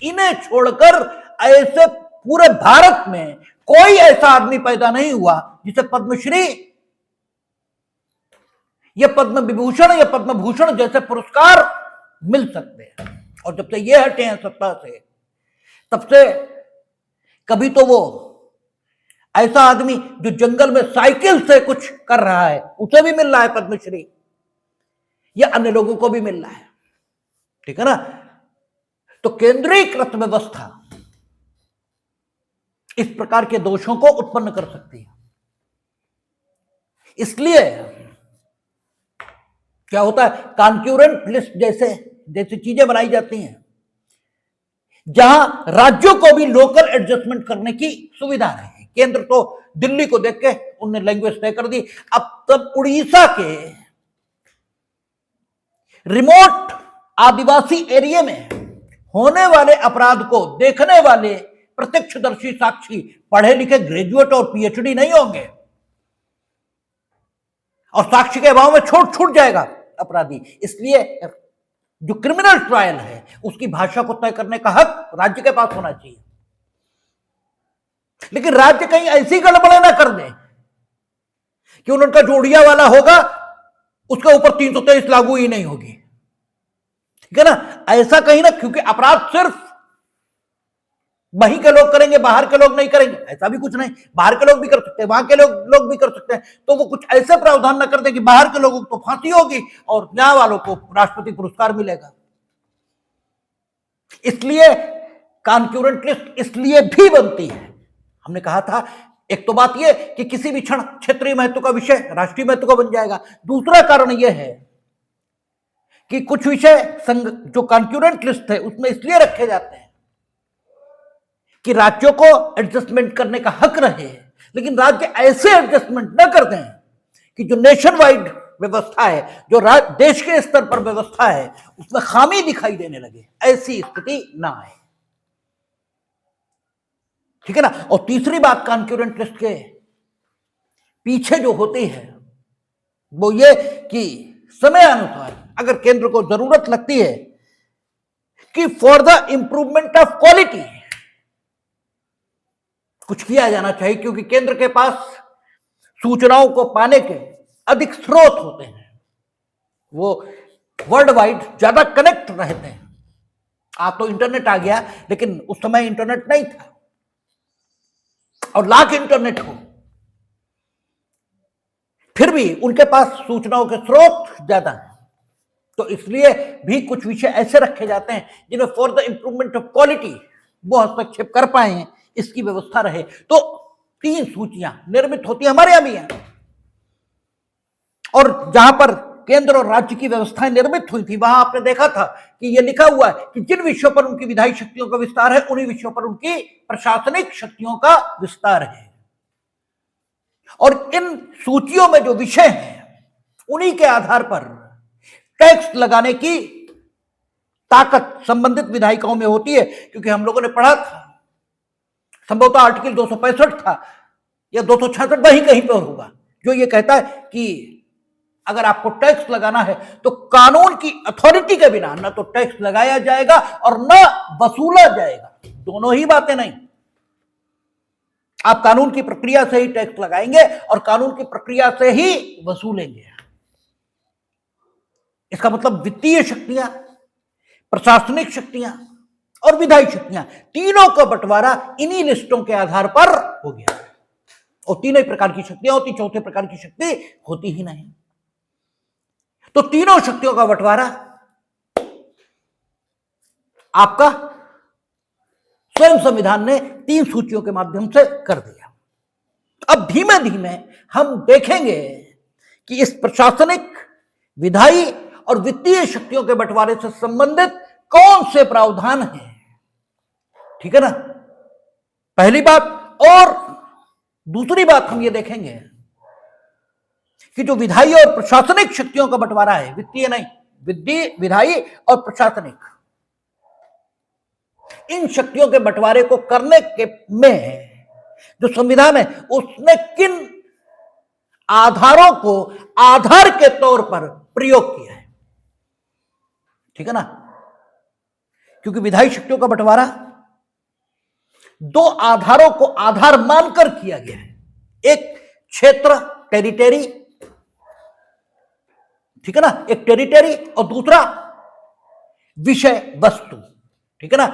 S1: इन्हें छोड़कर ऐसे पूरे भारत में कोई ऐसा आदमी पैदा नहीं हुआ जिसे पद्मश्री या पद्म विभूषण या पद्म भूषण जैसे पुरस्कार मिल सकते हैं। और जब से ये हटे हैं सत्ता से, तब से कभी तो वो ऐसा आदमी जो जंगल में साइकिल से कुछ कर रहा है उसे भी मिल रहा है पद्मश्री, या अन्य लोगों को भी मिल रहा है। ठीक है ना। तो केंद्रीकृत व्यवस्था इस प्रकार के दोषों को उत्पन्न कर सकती है। इसलिए क्या होता है, कॉन्करेंट लिस्ट जैसे चीजें बनाई जाती हैं जहां राज्यों को भी लोकल एडजस्टमेंट करने की सुविधा रहे। केंद्र तो दिल्ली को देख के उनने लैंग्वेज तय कर दी। अब तब उड़ीसा के रिमोट आदिवासी एरिया में होने वाले अपराध को देखने वाले प्रत्यक्षदर्शी साक्षी पढ़े लिखे ग्रेजुएट और पीएचडी नहीं होंगे, और साक्षी के अभाव में छूट जाएगा अपराधी। इसलिए जो क्रिमिनल ट्रायल है उसकी भाषा को तय करने का हक राज्य के पास होना चाहिए। लेकिन राज्य कहीं ऐसी गड़बड़े ना कर दे कि उनका जो उड़िया वाला होगा उसके ऊपर 323 लागू ही नहीं होगी। ठीक है ना, ऐसा कहीं ना, क्योंकि अपराध सिर्फ वहीं के लोग करेंगे, बाहर के लोग नहीं करेंगे, ऐसा भी कुछ नहीं। बाहर के लोग भी कर सकते हैं, वहां के लोग भी कर सकते हैं। तो वो कुछ ऐसे प्रावधान न कर दे कि बाहर के लोगों को फांसी होगी और न्याय वालों को राष्ट्रपति पुरस्कार मिलेगा। इसलिए कॉन्करेंट लिस्ट इसलिए भी बनती है। हमने कहा था, एक तो बात यह कि किसी भी क्षण क्षेत्रीय महत्व का विषय राष्ट्रीय महत्व का बन जाएगा। दूसरा कारण यह है कि कुछ विषय जो कॉन्करेंट लिस्ट है उसमें इसलिए रखे जाते हैं कि राज्यों को एडजस्टमेंट करने का हक रहे, लेकिन राज्य ऐसे एडजस्टमेंट न कर दें कि जो नेशन वाइड व्यवस्था है, जो देश के स्तर पर व्यवस्था है, उसमें खामी दिखाई देने लगे, ऐसी स्थिति ना आए। ठीक है ना। और तीसरी बात कॉन्करेंट लिस्ट के पीछे जो होती है वो ये कि समय अनुसार अगर केंद्र को जरूरत लगती है कि for the improvement of quality कुछ किया जाना चाहिए, क्योंकि केंद्र के पास सूचनाओं को पाने के अधिक स्रोत होते हैं, वो वर्ल्ड वाइड ज्यादा कनेक्ट रहते हैं। आप तो इंटरनेट आ गया, लेकिन उस समय इंटरनेट नहीं था, और लाख इंटरनेट हो फिर भी उनके पास सूचनाओं के स्रोत ज्यादा हैं। तो इसलिए भी कुछ विषय ऐसे रखे जाते हैं जिन्हें for the improvement of quality वो हस्तक्षेप कर पाए, इसकी व्यवस्था रहे। तो 3 सूचियां निर्मित होती हमारे यहां भी हैं, और जहां पर केंद्र और राज्य की व्यवस्थाएं निर्मित हुई थी वहां आपने देखा था कि यह लिखा हुआ है कि जिन विषयों पर उनकी विधायी शक्तियों का विस्तार है उन्हीं विषयों पर उनकी प्रशासनिक शक्तियों का विस्तार है। और इन सूचियों में जो विषय हैं उन्हीं के आधार पर टैक्स लगाने की ताकत संबंधित विधायिकाओं में होती है। क्योंकि हम लोगों ने पढ़ा था, संभवतः आर्टिकल 265 था या 266 वहीं कहीं पर होगा, जो ये कहता है कि अगर आपको टैक्स लगाना है तो कानून की अथॉरिटी के बिना न तो टैक्स लगाया जाएगा और न वसूला जाएगा। दोनों ही बातें नहीं, आप कानून की प्रक्रिया से ही टैक्स लगाएंगे और कानून की प्रक्रिया से ही वसूलेंगे। इसका मतलब वित्तीय शक्तियां, प्रशासनिक शक्तियां और विधायी शक्तियां, तीनों का बंटवारा इन्हीं लिस्टों के आधार पर हो गया। और तीनों ही प्रकार की शक्तियां होती, चौथे प्रकार की शक्ति होती ही नहीं। तो तीनों शक्तियों का बंटवारा आपका स्वयं संविधान ने 3 सूचियों के माध्यम से कर दिया। अब धीमे धीमे हम देखेंगे कि इस प्रशासनिक, विधायी और वित्तीय शक्तियों के बंटवारे से संबंधित कौन से प्रावधान हैं। ठीक है ना, पहली बात। और दूसरी बात हम ये देखेंगे कि जो विधायी और प्रशासनिक शक्तियों का बंटवारा है, वित्तीय नहीं, विधायी और प्रशासनिक, इन शक्तियों के बंटवारे को करने के में जो संविधान है उसने किन आधारों को आधार के तौर पर प्रयोग किया है। ठीक है ना, क्योंकि विधायी शक्तियों का बंटवारा 2 आधारों को आधार मानकर किया गया है। एक क्षेत्र, टेरिटरी, ठीक है ना, एक टेरिटरी, और दूसरा विषय वस्तु। ठीक है ना,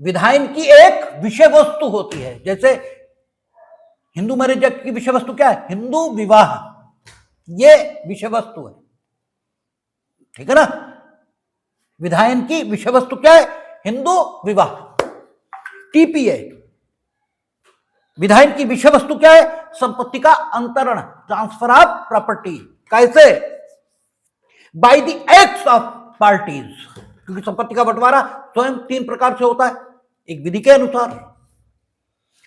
S1: विधायन की एक विषय वस्तु होती है, जैसे हिंदू मैरिज एक्ट की विषय वस्तु क्या है? हिंदू विवाह, ये विषय वस्तु है, ठीक है ना। विधायन की विषय वस्तु क्या है? हिंदू विवाह। टीपीए विधायन की विषय वस्तु क्या है? संपत्ति का अंतरण, ट्रांसफर ऑफ प्रॉपर्टी। कैसे? By the acts of parties, क्योंकि संपत्ति का बंटवारा स्वयं 3 प्रकार से होता है। एक विधि के अनुसार,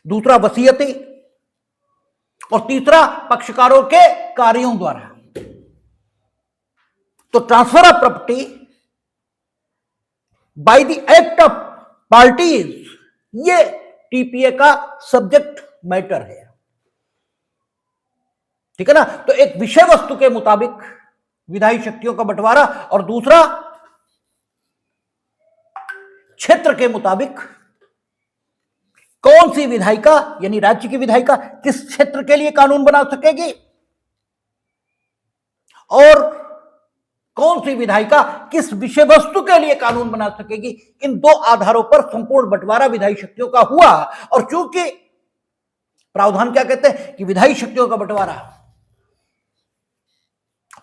S1: दूसरा वसीयती, और तीसरा पक्षकारों के कार्यों द्वारा। तो transfer of property by the act of parties, ये टीपीए का सब्जेक्ट मैटर है, ठीक है ना। तो एक विषय वस्तु के मुताबिक विधायी शक्तियों का बंटवारा, और दूसरा क्षेत्र के मुताबिक कौन सी विधायिका यानी राज्य की विधायिका किस क्षेत्र के लिए कानून बना सकेगी, और कौन सी विधायिका किस विषय वस्तु के लिए कानून बना सकेगी। इन 2 आधारों पर संपूर्ण बंटवारा विधायी शक्तियों का हुआ। और चूंकि प्रावधान क्या कहते हैं कि विधायी शक्तियों का बंटवारा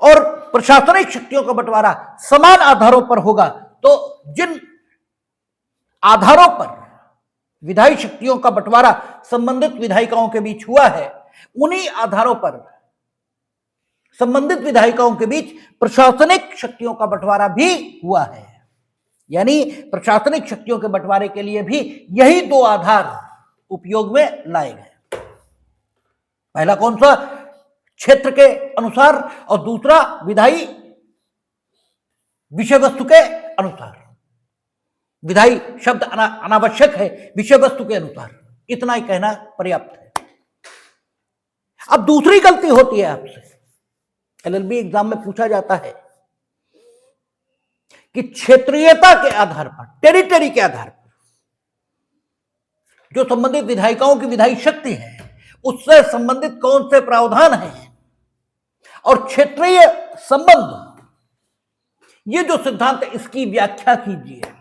S1: और प्रशासनिक शक्तियों का बंटवारा समान आधारों पर होगा, तो जिन आधारों पर विधायी शक्तियों का बंटवारा संबंधित विधायिकाओं के बीच हुआ है, उन्हीं आधारों पर संबंधित विधायिकाओं के बीच प्रशासनिक शक्तियों का बंटवारा भी हुआ है। यानी प्रशासनिक शक्तियों के बंटवारे के लिए भी यही 2 आधार उपयोग में लाए गए। पहला कौन सा? क्षेत्र के अनुसार, और दूसरा विधायी विषय वस्तु के अनुसार। विधायी शब्द अनावश्यक है, विषय वस्तु के अनुसार, इतना ही कहना पर्याप्त है। अब दूसरी गलती होती है आपसे, एलएलबी एग्जाम में पूछा जाता है कि क्षेत्रीयता के आधार पर, टेरिटरी के आधार पर जो संबंधित विधायिकाओं की विधायी शक्ति है, उससे संबंधित कौन से प्रावधान हैं, और क्षेत्रीय संबंध, ये जो सिद्धांत है, इसकी व्याख्या कीजिए।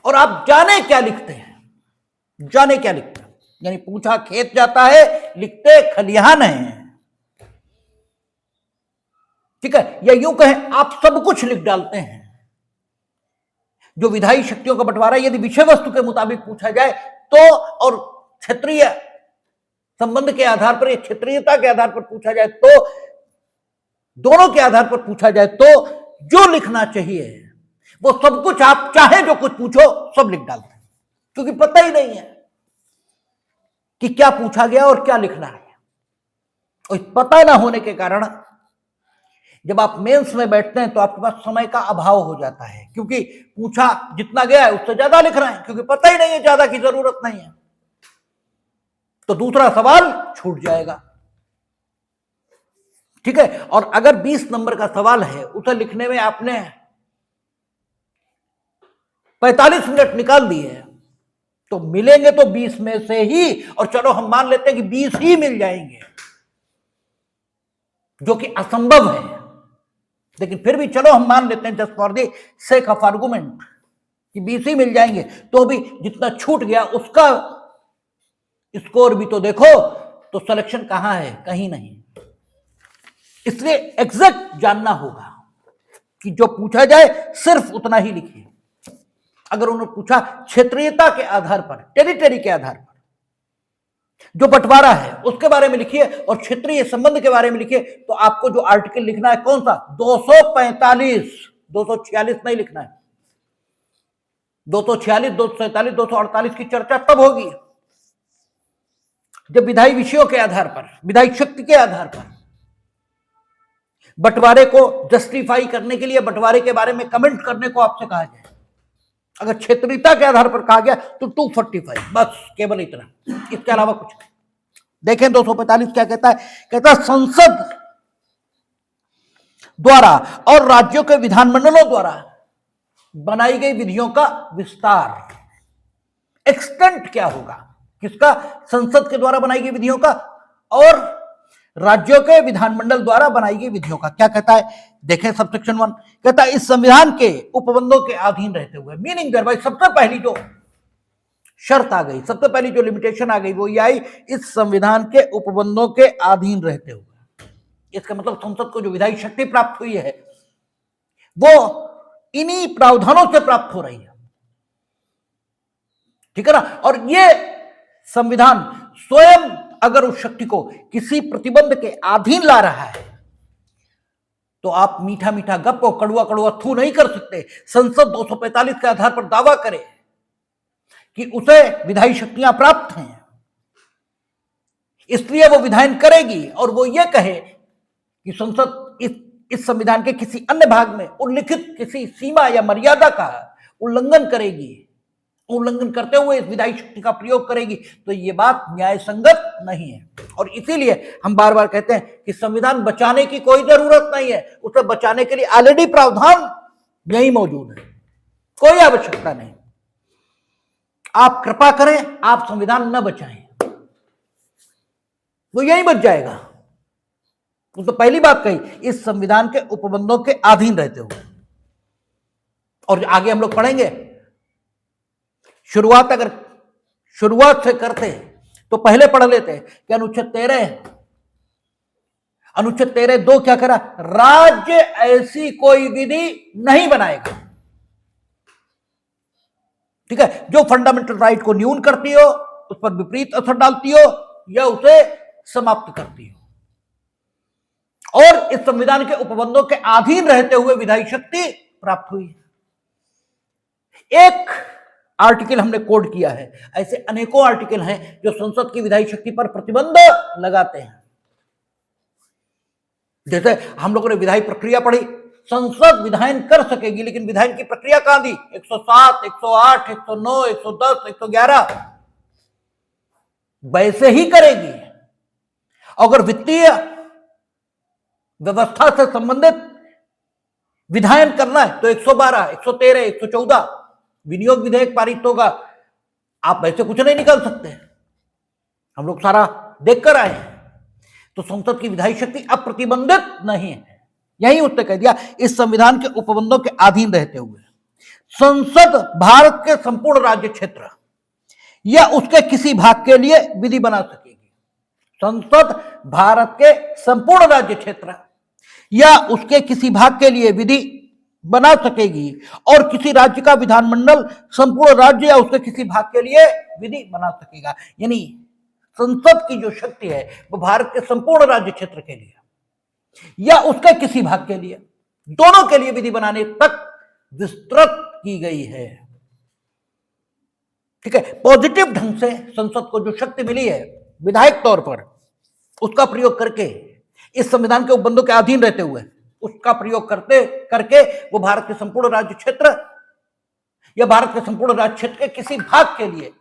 S1: और आप जाने क्या लिखते हैं, जाने क्या लिखते हैं, यानी पूछा खेत जाता है, लिखते खलिहान है, ठीक है। या यूं कहें, आप सब कुछ लिख डालते हैं। जो विधायी शक्तियों का बंटवारा यदि विषय वस्तु के मुताबिक पूछा जाए तो, और क्षेत्रीय संबंध के आधार पर या क्षेत्रीयता के आधार पर पूछा जाए तो, दोनों के आधार पर पूछा जाए तो जो लिखना चाहिए वो सब कुछ, आप चाहे जो कुछ पूछो सब लिख डालते हैं, क्योंकि पता ही नहीं है कि क्या पूछा गया और क्या लिखना है। और पता ना होने के कारण जब आप मेंस में बैठते हैं तो आपके पास समय का अभाव हो जाता है, क्योंकि पूछा जितना गया है उससे ज्यादा लिख रहे हैं, क्योंकि पता ही नहीं है, ज्यादा की जरूरत नहीं है, तो दूसरा सवाल छूट जाएगा, ठीक है। और अगर 20 नंबर का सवाल है, उसे लिखने में आपने 45 मिनट निकाल दिए, तो मिलेंगे तो 20 में से ही, और चलो हम मान लेते हैं कि 20 ही मिल जाएंगे, जो कि असंभव है, लेकिन फिर भी चलो हम मान लेते हैं just for the sake of argument कि 20 ही मिल जाएंगे, तो भी जितना छूट गया उसका स्कोर भी तो देखो, तो सिलेक्शन कहां है? कहीं नहीं। इसलिए एग्जैक्ट जानना होगा कि जो पूछा जाए सिर्फ उतना ही लिखिए। अगर उन्होंने पूछा क्षेत्रीयता के आधार पर, टेरिटरी के आधार पर जो बंटवारा है उसके बारे में लिखिए, और क्षेत्रीय संबंध के बारे में लिखिए, तो आपको जो आर्टिकल लिखना है कौन सा? 245, 246 नहीं लिखना है। 246, 247, 248 की चर्चा तब होगी जब विधायी विषयों के आधार पर, विधायी शक्ति के आधार पर बंटवारे को जस्टिफाई करने के लिए, बंटवारे के बारे में कमेंट करने को आपसे कहा जाए। अगर क्षेत्रीयता के आधार पर कहा गया तो 245, बस केवल इतना, इसके अलावा कुछ नहीं। देखें 245 क्या कहता है? कहता है संसद द्वारा और राज्यों के विधानमंडलों द्वारा बनाई गई विधियों का विस्तार। एक्सटेंट क्या होगा किसका? संसद के द्वारा बनाई गई विधियों का और राज्यों के विधानमंडल द्वारा बनाई गई विधियों का। क्या कहता है? देखें सबसेक्शन 1 कहता है इस संविधान के उपबंधों के अधीन रहते हुए, मीनिंग देयर बाय सबसे पहली जो शर्त आ गई, सबसे पहली जो लिमिटेशन आ गई वो ये आई, इस संविधान के उपबंधों के अधीन रहते हुए। इसका मतलब संसद को जो विधायी शक्ति प्राप्त हुई है वो इन्हीं प्रावधानों से प्राप्त हो रही है, ठीक है ना। और ये संविधान स्वयं अगर उस शक्ति को किसी प्रतिबंध के अधीन ला रहा है तो आप मीठा मीठा गप और कड़वा कड़वा थू नहीं कर सकते। संसद 245 के आधार पर दावा करे कि उसे विधायी शक्तियां प्राप्त हैं, इसलिए वो विधायन करेगी, और वो ये कहे कि संसद इस संविधान के किसी अन्य भाग में उल्लिखित किसी सीमा या मर्यादा का उल्लंघन करेगी, उल्लंघन करते हुए इस विधायी शक्ति का प्रयोग करेगी, तो ये बात न्याय संगत नहीं है। और इसीलिए हम बार बार कहते हैं कि संविधान बचाने की कोई जरूरत नहीं है, उसे बचाने के लिए ऑलरेडी प्रावधान यही मौजूद है, कोई आवश्यकता नहीं। आप कृपा करें, आप संविधान न बचाएं, वो यही बच जाएगा। तो पहली बात कही, इस संविधान के उपबंधों के अधीन रहते हुए। और आगे हम लोग पढ़ेंगे, अगर शुरुआत से करते तो पहले पढ़ लेते कि अनुच्छेद 13(2) क्या करा, राज्य ऐसी कोई विधि नहीं बनाएगा, ठीक है, जो फंडामेंटल राइट को न्यून करती हो, उस पर विपरीत असर डालती हो या उसे समाप्त करती हो। और इस संविधान के उपबंधों के अधीन रहते हुए विधायी शक्ति प्राप्त हुई। एक आर्टिकल हमने कोड किया है, ऐसे अनेकों आर्टिकल हैं जो संसद की विधायी शक्ति पर प्रतिबंध लगाते हैं। जैसे हम लोगों ने विधायी प्रक्रिया पढ़ी, संसद विधायन कर सकेगी, लेकिन विधायन की प्रक्रिया कहां दी, 107, 108, 109, 110, 111 वैसे ही करेगी। अगर वित्तीय व्यवस्था से संबंधित विधायन करना है तो 112, 113, 114 विनियोग विधेयक पारित होगा। आप वैसे कुछ नहीं निकाल सकते, हम लोग सारा देखकर आए हैं। तो संसद की विधायी शक्ति अप्रतिबंधित नहीं है, यही उसने कह दिया, इस संविधान के उपबंधों के अधीन रहते हुए संसद भारत के संपूर्ण राज्य क्षेत्र या उसके किसी भाग के लिए विधि बना सकेगी। संसद भारत के संपूर्ण राज्य क्षेत्र या उसके किसी भाग के लिए विधि बना सकेगी, और किसी राज्य का विधानमंडल संपूर्ण राज्य या उसके किसी भाग के लिए विधि बना सकेगा। यानी संसद की जो शक्ति है वो भारत के संपूर्ण राज्य क्षेत्र के लिए या उसके किसी भाग के लिए, दोनों के लिए विधि बनाने तक विस्तृत की गई है, ठीक है। पॉजिटिव ढंग से संसद को जो शक्ति मिली है विधायक तौर पर, उसका प्रयोग करके इस संविधान के उपबंधों के अधीन रहते हुए उसका प्रयोग करके वो भारत के संपूर्ण राज्य क्षेत्र या भारत के संपूर्ण राज्य क्षेत्र के किसी भाग के लिए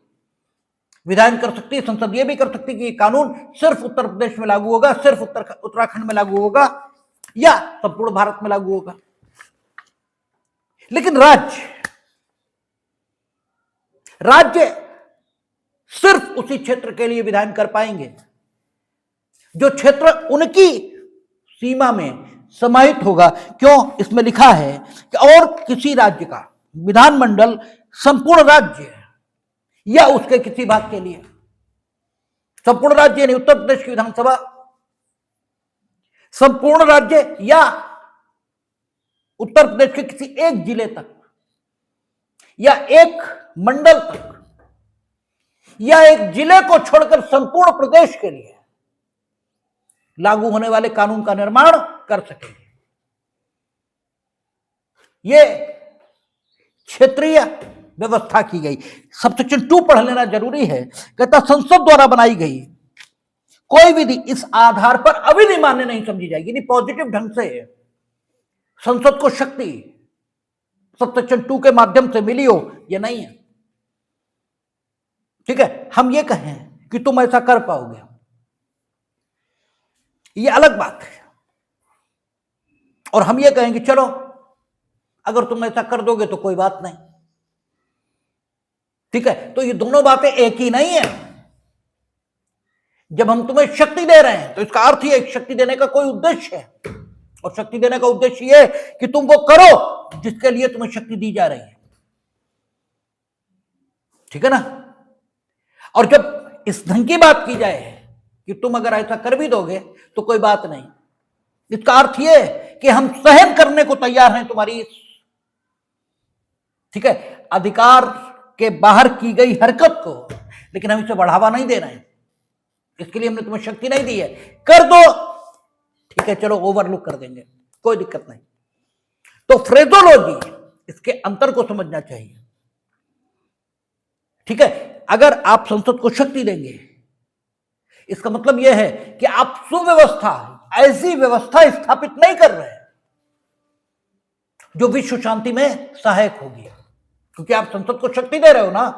S1: विधायन कर सकती है। संसद ये भी कर सकती है कि ये कानून सिर्फ उत्तर प्रदेश में लागू होगा, सिर्फ उत्तराखंड में लागू होगा या संपूर्ण भारत में लागू होगा। लेकिन राज्य सिर्फ उसी क्षेत्र के लिए विधायन कर पाएंगे जो क्षेत्र उनकी सीमा में समाहित होगा। क्यों, इसमें लिखा है कि और किसी राज्य का विधानमंडल संपूर्ण राज्य या उसके किसी भाग के लिए, संपूर्ण राज्य यानी उत्तर प्रदेश की विधानसभा, संपूर्ण राज्य या उत्तर प्रदेश के किसी एक जिले तक या एक मंडल तक या एक जिले को छोड़कर संपूर्ण प्रदेश के लिए लागू होने वाले कानून का निर्माण कर सकेंगे। ये क्षेत्रीय व्यवस्था की गई। सब सेक्शन 2 पढ़ लेना जरूरी है। कहता संसद द्वारा बनाई गई कोई विधि इस आधार पर अविधि मान्य नहीं समझी जाएगी। यानी पॉजिटिव ढंग से संसद को शक्ति सब सेक्शन 2 के माध्यम से मिली हो, ये नहीं है, ठीक है। हम ये कहें कि तुम ऐसा कर पाओगे, ये अलग बात है। और हम ये कहेंगे चलो अगर तुम ऐसा कर दोगे तो कोई बात नहीं, ठीक है। तो ये दोनों बातें एक ही नहीं है। जब हम तुम्हें शक्ति दे रहे हैं तो इसका अर्थ ही है शक्ति देने का कोई उद्देश्य है, और शक्ति देने का उद्देश्य ये है कि तुम वो करो जिसके लिए तुम्हें शक्ति दी जा रही है, ठीक है ना। और जब इस ढंग की बात की जाए कि तुम अगर ऐसा कर भी दोगे तो कोई बात नहीं, इसका अर्थ यह कि हम सहन करने को तैयार हैं तुम्हारी, ठीक है, अधिकार के बाहर की गई हरकत को, लेकिन हम इसे बढ़ावा नहीं दे रहे हैं, इसके लिए हमने तुम्हें शक्ति नहीं दी है, कर दो, ठीक है, चलो ओवरलुक कर देंगे, कोई दिक्कत नहीं। तो फ्रेजोलॉजी, इसके अंतर को समझना चाहिए, ठीक है। अगर आप संसद को शक्ति देंगे, इसका मतलब यह है कि आप सुव्यवस्था, ऐसी व्यवस्था स्थापित नहीं कर रहे जो विश्व शांति में सहायक होगी, क्योंकि आप संसद को शक्ति दे रहे हो ना,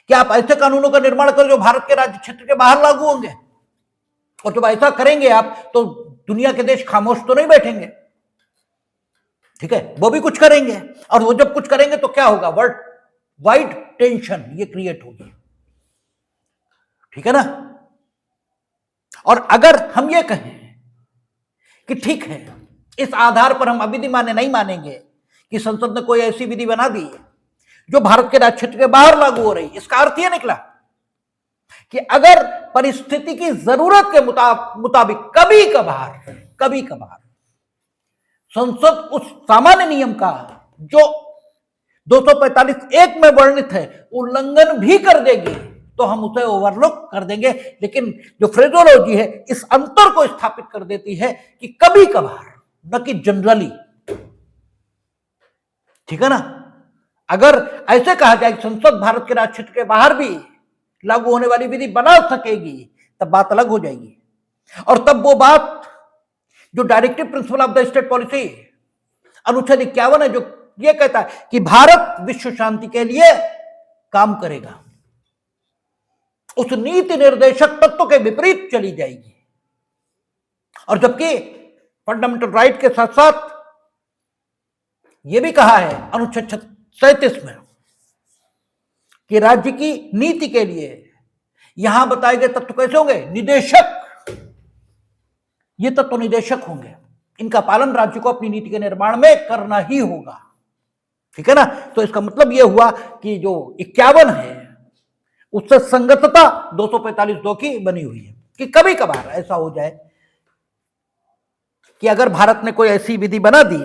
S1: कि आप ऐसे कानूनों का निर्माण करो जो भारत के राज्य क्षेत्र के बाहर लागू होंगे, और जब ऐसा करेंगे आप तो दुनिया के देश खामोश तो नहीं बैठेंगे, ठीक है, वो भी कुछ करेंगे, और वो जब कुछ करेंगे तो क्या होगा, वर्ल्ड वाइड टेंशन ये क्रिएट होगी, ठीक है ना। और अगर हम ये कहें कि ठीक है, इस आधार पर हम अविधि माने नहीं मानेंगे कि संसद ने कोई ऐसी विधि बना दी जो भारत के राज्य क्षेत्र के बाहर लागू हो रही, इसका अर्थ यह निकला कि अगर परिस्थिति की जरूरत के मुताबिक कभी कभार संसद उस सामान्य नियम का जो 245(1) में वर्णित है उल्लंघन भी कर देगी, तो हम उसे ओवरलुक कर देंगे। लेकिन जो फ्रेजोलॉजी है इस अंतर को स्थापित कर देती है कि कभी कभार, न कि जनरली, ठीक है ना। अगर ऐसे कहा जाए कि संसद भारत के राज्य क्षेत्र के बाहर भी लागू होने वाली विधि बना सकेगी, तब बात अलग हो जाएगी, और तब वो बात जो directive principle of the state policy अनुच्छेद 51 है, जो ये कहता है कि भारत विश्व शांति के लिए काम करेगा, उस नीति निर्देशक तत्व के विपरीत चली जाएगी। और जबकि फंडामेंटल राइट के साथ साथ यह भी कहा है अनुच्छेद 37 में कि राज्य की नीति के लिए यहां बताए गए तत्व कैसे होंगे, निदेशक, ये तत्व निदेशक होंगे, इनका पालन राज्य को अपनी नीति के निर्माण में करना ही होगा, ठीक है ना। तो इसका मतलब यह हुआ कि जो 51 है उससे संगतता 245(2) की बनी हुई है कि कभी कभार ऐसा हो जाए कि अगर भारत ने कोई ऐसी विधि बना दी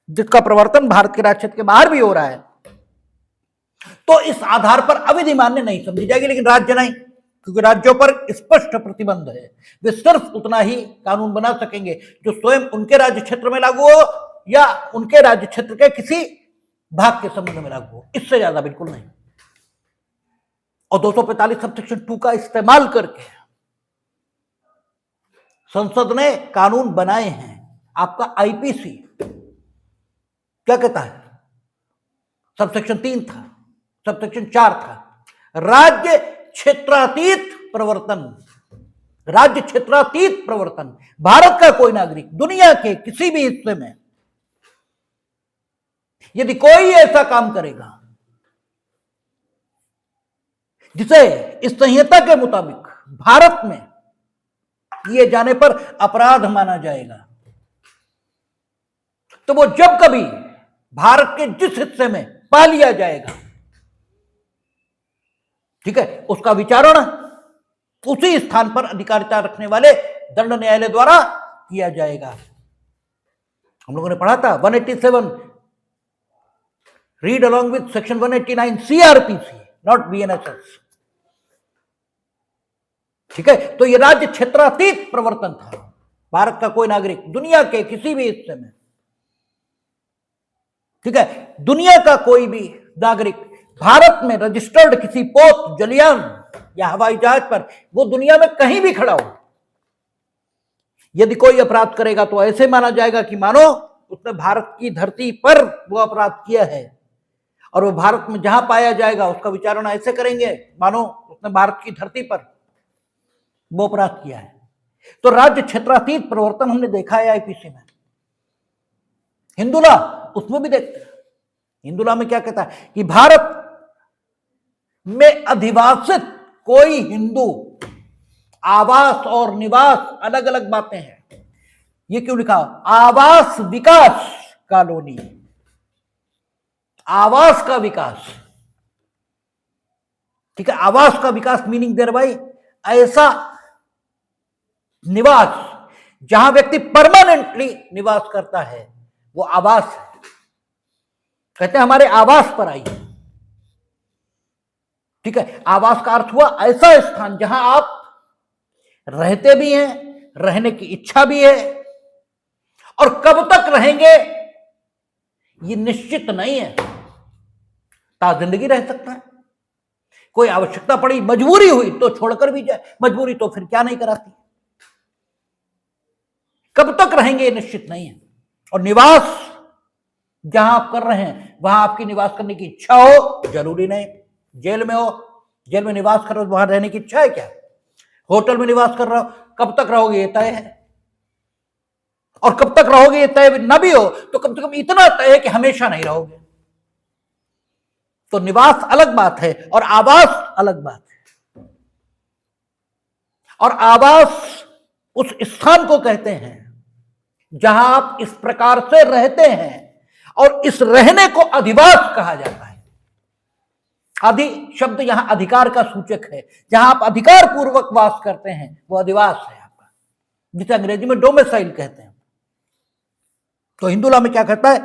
S1: जिसका प्रवर्तन भारत के राज्य क्षेत्र के बाहर भी हो रहा है, तो इस आधार पर अविधि मान्य नहीं समझी जाएगी, लेकिन राज्य नहीं, क्योंकि राज्यों पर स्पष्ट प्रतिबंध है, वे सिर्फ उतना ही कानून बना सकेंगे जो स्वयं उनके राज्य क्षेत्र में लागू हो या उनके राज्य क्षेत्र के किसी भाग के संबंध में लागू हो, इससे ज्यादा बिल्कुल नहीं। और 245 सबसेक्शन 2 का इस्तेमाल करके संसद ने कानून बनाए हैं। आपका आईपीसी क्या कहता है, सबसेक्शन 3 था, सबसेक्शन 4 था, राज्य क्षेत्रातीत प्रवर्तन, राज्य क्षेत्रातीत प्रवर्तन, भारत का कोई नागरिक दुनिया के किसी भी हिस्से में यदि कोई ऐसा काम करेगा जिसे इस संहिता के मुताबिक भारत में किए जाने पर अपराध माना जाएगा, तो वो जब कभी भारत के जिस हिस्से में पा लिया जाएगा, ठीक है, उसका विचारण उसी स्थान पर अधिकारिता रखने वाले दंड न्यायालय द्वारा किया जाएगा। हम लोगों ने पढ़ा था 187, read along with section 189 CrPC, not BNSS, ठीक है। तो ये राज्य क्षेत्रातीत प्रवर्तन था, भारत का कोई नागरिक दुनिया के किसी भी हिस्से में, ठीक है, दुनिया का कोई भी नागरिक भारत में रजिस्टर्ड किसी पोत, जलयान या हवाई जहाज पर, वो दुनिया में कहीं भी खड़ा हो, यदि कोई अपराध करेगा तो ऐसे माना जाएगा कि मानो उसने भारत की धरती पर वो अपराध किया है, और वो भारत में जहां पाया जाएगा उसका विचारण ऐसे करेंगे मानो उसने भारत की धरती पर वो अपराध किया है। तो राज्य क्षेत्रातीत प्रवर्तन हमने देखा है आईपीसी में। हिंदू लॉ उसमें भी देखते हैं, हिंदू लॉ में क्या कहता है कि भारत में अधिवासित कोई हिंदू, आवास और निवास अलग अलग बातें हैं, ये क्यों लिखा, आवास विकास कॉलोनी, आवास का विकास, ठीक है, आवास का विकास मीनिंग देर भाई ऐसा निवास जहां व्यक्ति परमानेंटली निवास करता है, वो आवास है। कहते हैं हमारे आवास पर आइए। ठीक है, आवास का अर्थ हुआ ऐसा स्थान जहां आप रहते भी हैं, रहने की इच्छा भी है, और कब तक रहेंगे ये निश्चित नहीं है। जिंदगी रह सकता है, कोई आवश्यकता पड़ी, मजबूरी हुई तो छोड़कर भी जाए, मजबूरी तो फिर क्या नहीं कराती। कब तक रहेंगे ये निश्चित नहीं है। और निवास जहां आप कर रहे हैं वहां आपकी निवास करने की इच्छा हो, जरूरी नहीं। जेल में हो, जेल में निवास कर रहे हो, वहां रहने की इच्छा है क्या? होटल में निवास कर रहे हो, कब तक रहोगे ये तय है। और कब तक रहोगे ये तय न भी हो तो कम से कम इतना तय है कि हमेशा नहीं रहोगे। तो निवास अलग बात है और आवास अलग बात है। और आवास उस स्थान को कहते हैं जहां आप इस प्रकार से रहते हैं, और इस रहने को अधिवास कहा जाता है। अधि शब्द यहां अधिकार का सूचक है, जहां आप अधिकार पूर्वक वास करते हैं वो अधिवास है आपका, जिसे अंग्रेजी में डोमिसाइल कहते हैं। तो हिंदू लॉ में क्या कहता है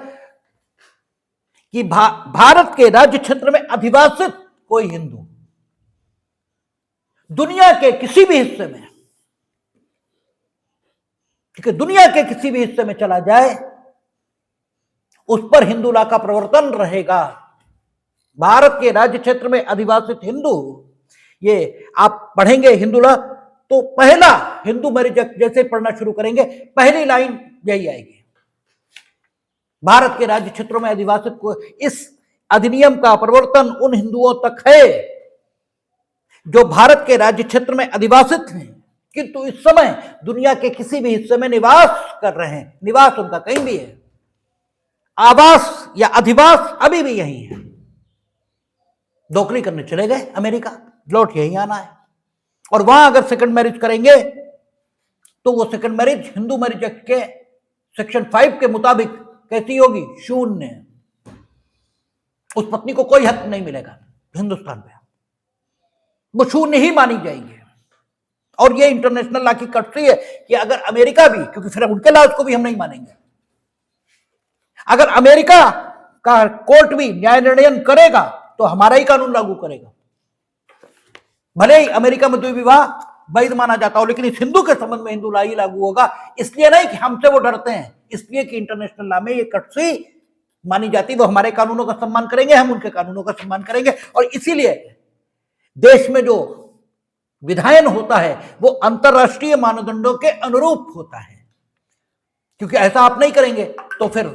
S1: कि भारत के राज्य क्षेत्र में अधिवासित कोई हिंदू दुनिया के किसी भी हिस्से में, ठीक है, दुनिया के किसी भी हिस्से में चला जाए, उस पर हिंदू लॉ का प्रवर्तन रहेगा। भारत के राज्य क्षेत्र में अधिवासित हिंदू, ये आप पढ़ेंगे हिंदू लॉ तो पहला हिंदू मैरिज एक्ट जैसे पढ़ना शुरू करेंगे, पहली लाइन यही आएगी, भारत के राज्य क्षेत्रों में अधिवासित को। इस अधिनियम का प्रवर्तन उन हिंदुओं तक है जो भारत के राज्य क्षेत्र में अधिवासित हैं, किंतु इस समय दुनिया के किसी भी हिस्से में निवास कर रहे हैं। निवास उनका कहीं भी है, आवास या अधिवास अभी भी यही है। नौकरी करने चले गए अमेरिका, लौट यही आना है, और वहां अगर सेकंड मैरिज करेंगे तो वो second marriage Hindu marriage act के सेक्शन 5 के मुताबिक कैसी होगी? शून्य। उस पत्नी को कोई हक नहीं मिलेगा हिंदुस्तान पे, वो शून्य ही मानी जाएंगे। और ये इंटरनेशनल लॉ की कटसी है कि अगर अमेरिका भी, क्योंकि फिर उनके लॉ को भी हम नहीं मानेंगे, अगर अमेरिका का कोर्ट भी न्याय निर्णय करेगा तो हमारा ही कानून लागू करेगा। भले ही अमेरिका में द्विविवाह विवाह वैध माना जाता हो, लेकिन इस हिंदू के संबंध में हिंदू लॉ ही लागू होगा। इसलिए नहीं कि हमसे वो डरते हैं, इसलिए कि इंटरनेशनल लॉ में ये कटसी मानी जाती, वो हमारे कानूनों का सम्मान करेंगे, हम उनके कानूनों का सम्मान करेंगे। और इसीलिए देश में जो विधायन होता है वो अंतरराष्ट्रीय मानदंडों के अनुरूप होता है, क्योंकि ऐसा आप नहीं करेंगे तो फिर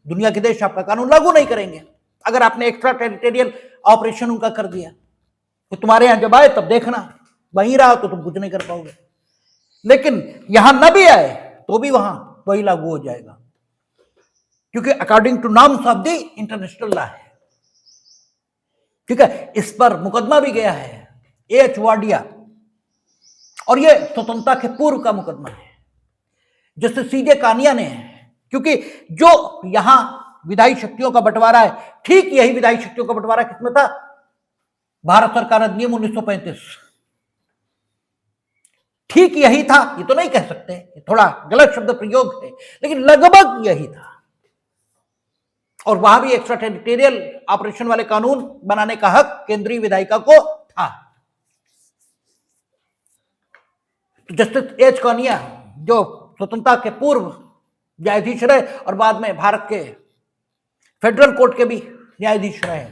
S1: दुनिया के देश आपका कानून लागू नहीं करेंगे। अगर आपने एक्स्ट्रा टेरिटोरियल ऑपरेशन उनका कर दिया तो तुम्हारे यहां जब आए तब देखना, वहीं रहा तो तुम कुछ नहीं कर पाओगे। लेकिन यहां न भी आए तो भी वहां वही लागू हो जाएगा, क्योंकि according to norms of the international law है। ठीक है, इस पर मुकदमा भी गया है एच वाडिया, और यह स्वतंत्रता के पूर्व का मुकदमा है, जैसे सीजे कानिया ने, क्योंकि जो यहां विधायी शक्तियों का बंटवारा है, ठीक यही विधायी शक्तियों का बंटवारा किसमें था? भारत सरकार अधिनियम 1935, ठीक यही था। ये तो नहीं कह सकते, ये थोड़ा गलत शब्द प्रयोग है, लेकिन लगभग यही था। और वहां भी एक्स्ट्रा टेरिटोरियल ऑपरेशन वाले कानून बनाने का हक केंद्रीय विधायिका को था। तो जस्टिस एच कानिया, जो स्वतंत्रता के पूर्व न्यायाधीश रहे और बाद में भारत के फेडरल कोर्ट के भी न्यायाधीश रहे,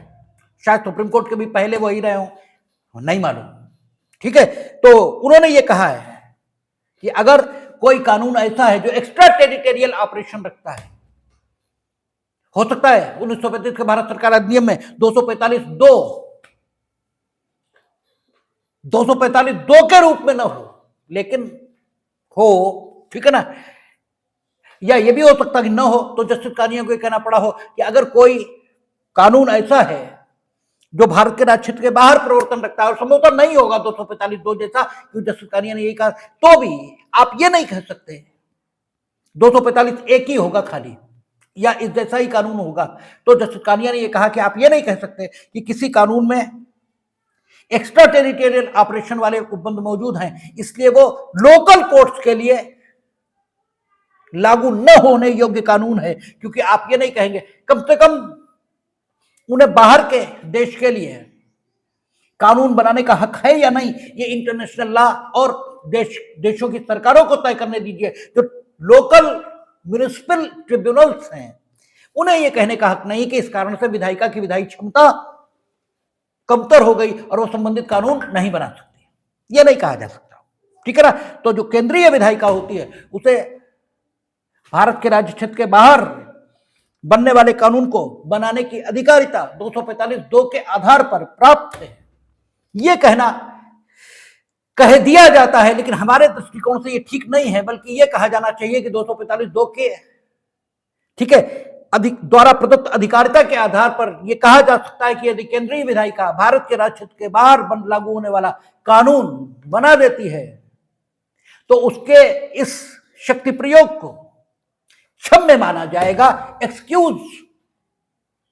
S1: शायद सुप्रीम कोर्ट के भी पहले वही रहे हो, नहीं मालूम। ठीक है, तो उन्होंने ये कहा है कि अगर कोई कानून ऐसा है जो एक्स्ट्रा टेरिटोरियल ऑपरेशन रखता है, हो सकता है 1935 के भारत सरकार अधिनियम में 245(2) के रूप में ना हो, लेकिन हो, ठीक है ना। या ये भी हो सकता कि ना हो, तो जस्टिस कानिया को कहना पड़ा हो कि अगर कोई कानून ऐसा है जो भारत के राज्य क्षेत्र के बाहर प्रवर्तन रखता है, और संभवतः नहीं होगा 245(2) जैसा, क्योंकि जस्टिस कानिया ने यही कहा, तो भी आप ये नहीं कह सकते 245(1) ही होगा खाली, या इस जैसा ही कानून होगा। तो जस्टिस कानिया ने यह कहा कि आप ये नहीं कह सकते कि किसी कानून में एक्स्ट्रा टेरिटोरियल ऑपरेशन वाले उपबंध मौजूद हैं, इसलिए वो लोकल कोर्ट्स के लिए लागू न होने योग्य कानून है। क्योंकि आप ये नहीं कहेंगे, कम से कम उन्हें बाहर के देश के लिए कानून बनाने का हक है या नहीं, ये इंटरनेशनल लॉ और देशों की सरकारों को तय करने दीजिए। जो लोकल म्युनिसिपल ट्रिब्यूनल्स हैं, उन्हें यह कहने का हक नहीं कि इस कारण से विधायिका की विधायी क्षमता कमतर हो गई और वो संबंधित कानून नहीं बना सकती, यह नहीं कहा जा सकता। ठीक है ना। तो जो केंद्रीय विधायिका होती है उसे भारत के राज्य क्षेत्र के बाहर बनने वाले कानून को बनाने की अधिकारिता 245(2) के आधार पर प्राप्त है, यह कहना कह दिया जाता है। लेकिन हमारे दृष्टिकोण से यह ठीक नहीं है, बल्कि यह कहा जाना चाहिए कि 245(2) के, ठीक है, द्वारा प्रदत्त अधिकारिता के आधार पर यह कहा जा सकता है कि यदि केंद्रीय विधायिका भारत के राज्य क्षेत्र के बाहर लागू होने वाला कानून बना देती है तो उसके इस शक्ति प्रयोग को क्षम्य माना जाएगा, एक्सक्यूज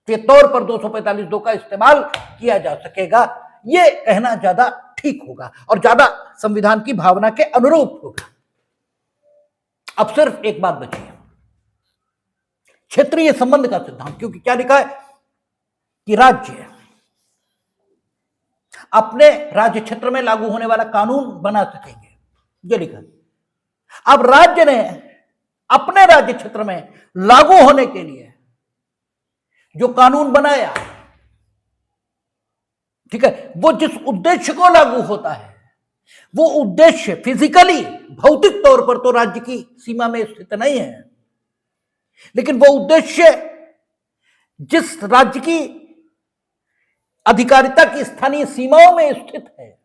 S1: के तौर पर 245(2) का इस्तेमाल किया जा सकेगा। यह कहना ज्यादा ठीक होगा और ज्यादा संविधान की भावना के अनुरूप होगा। अब सिर्फ एक बात बची है, क्षेत्रीय संबंध का सिद्धांत। क्योंकि क्या लिखा है कि राज्य अपने राज्य क्षेत्र में लागू होने वाला कानून बना सकेंगे, ये लिखा है। अब राज्य ने अपने राज्य क्षेत्र में लागू होने के लिए जो कानून बनाया, ठीक है, वो जिस उद्देश्य को लागू होता है, वो उद्देश्य फिजिकली भौतिक तौर पर तो राज्य की सीमा में स्थित नहीं है, लेकिन वो उद्देश्य जिस राज्य की अधिकारिता की स्थानीय सीमाओं में स्थित है,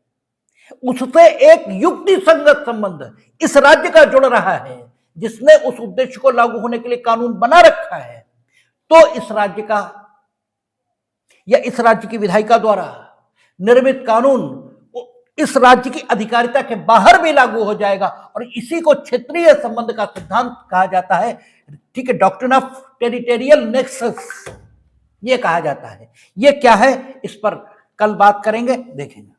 S1: उससे एक युक्ति संगत संबंध इस राज्य का जुड़ रहा है जिसने उस उद्देश्य को लागू होने के लिए कानून बना रखा है। तो इस राज्य का या इस राज्य की विधायिका द्वारा निर्मित कानून इस राज्य की अधिकारिता के बाहर भी लागू हो जाएगा और इसी को क्षेत्रीय संबंध का सिद्धांत कहा जाता है। ठीक है, डॉक्ट्रिन ऑफ टेरिटोरियल नेक्सस ये कहा जाता है। ये क्या है, इस पर कल बात करेंगे, देखेंगे।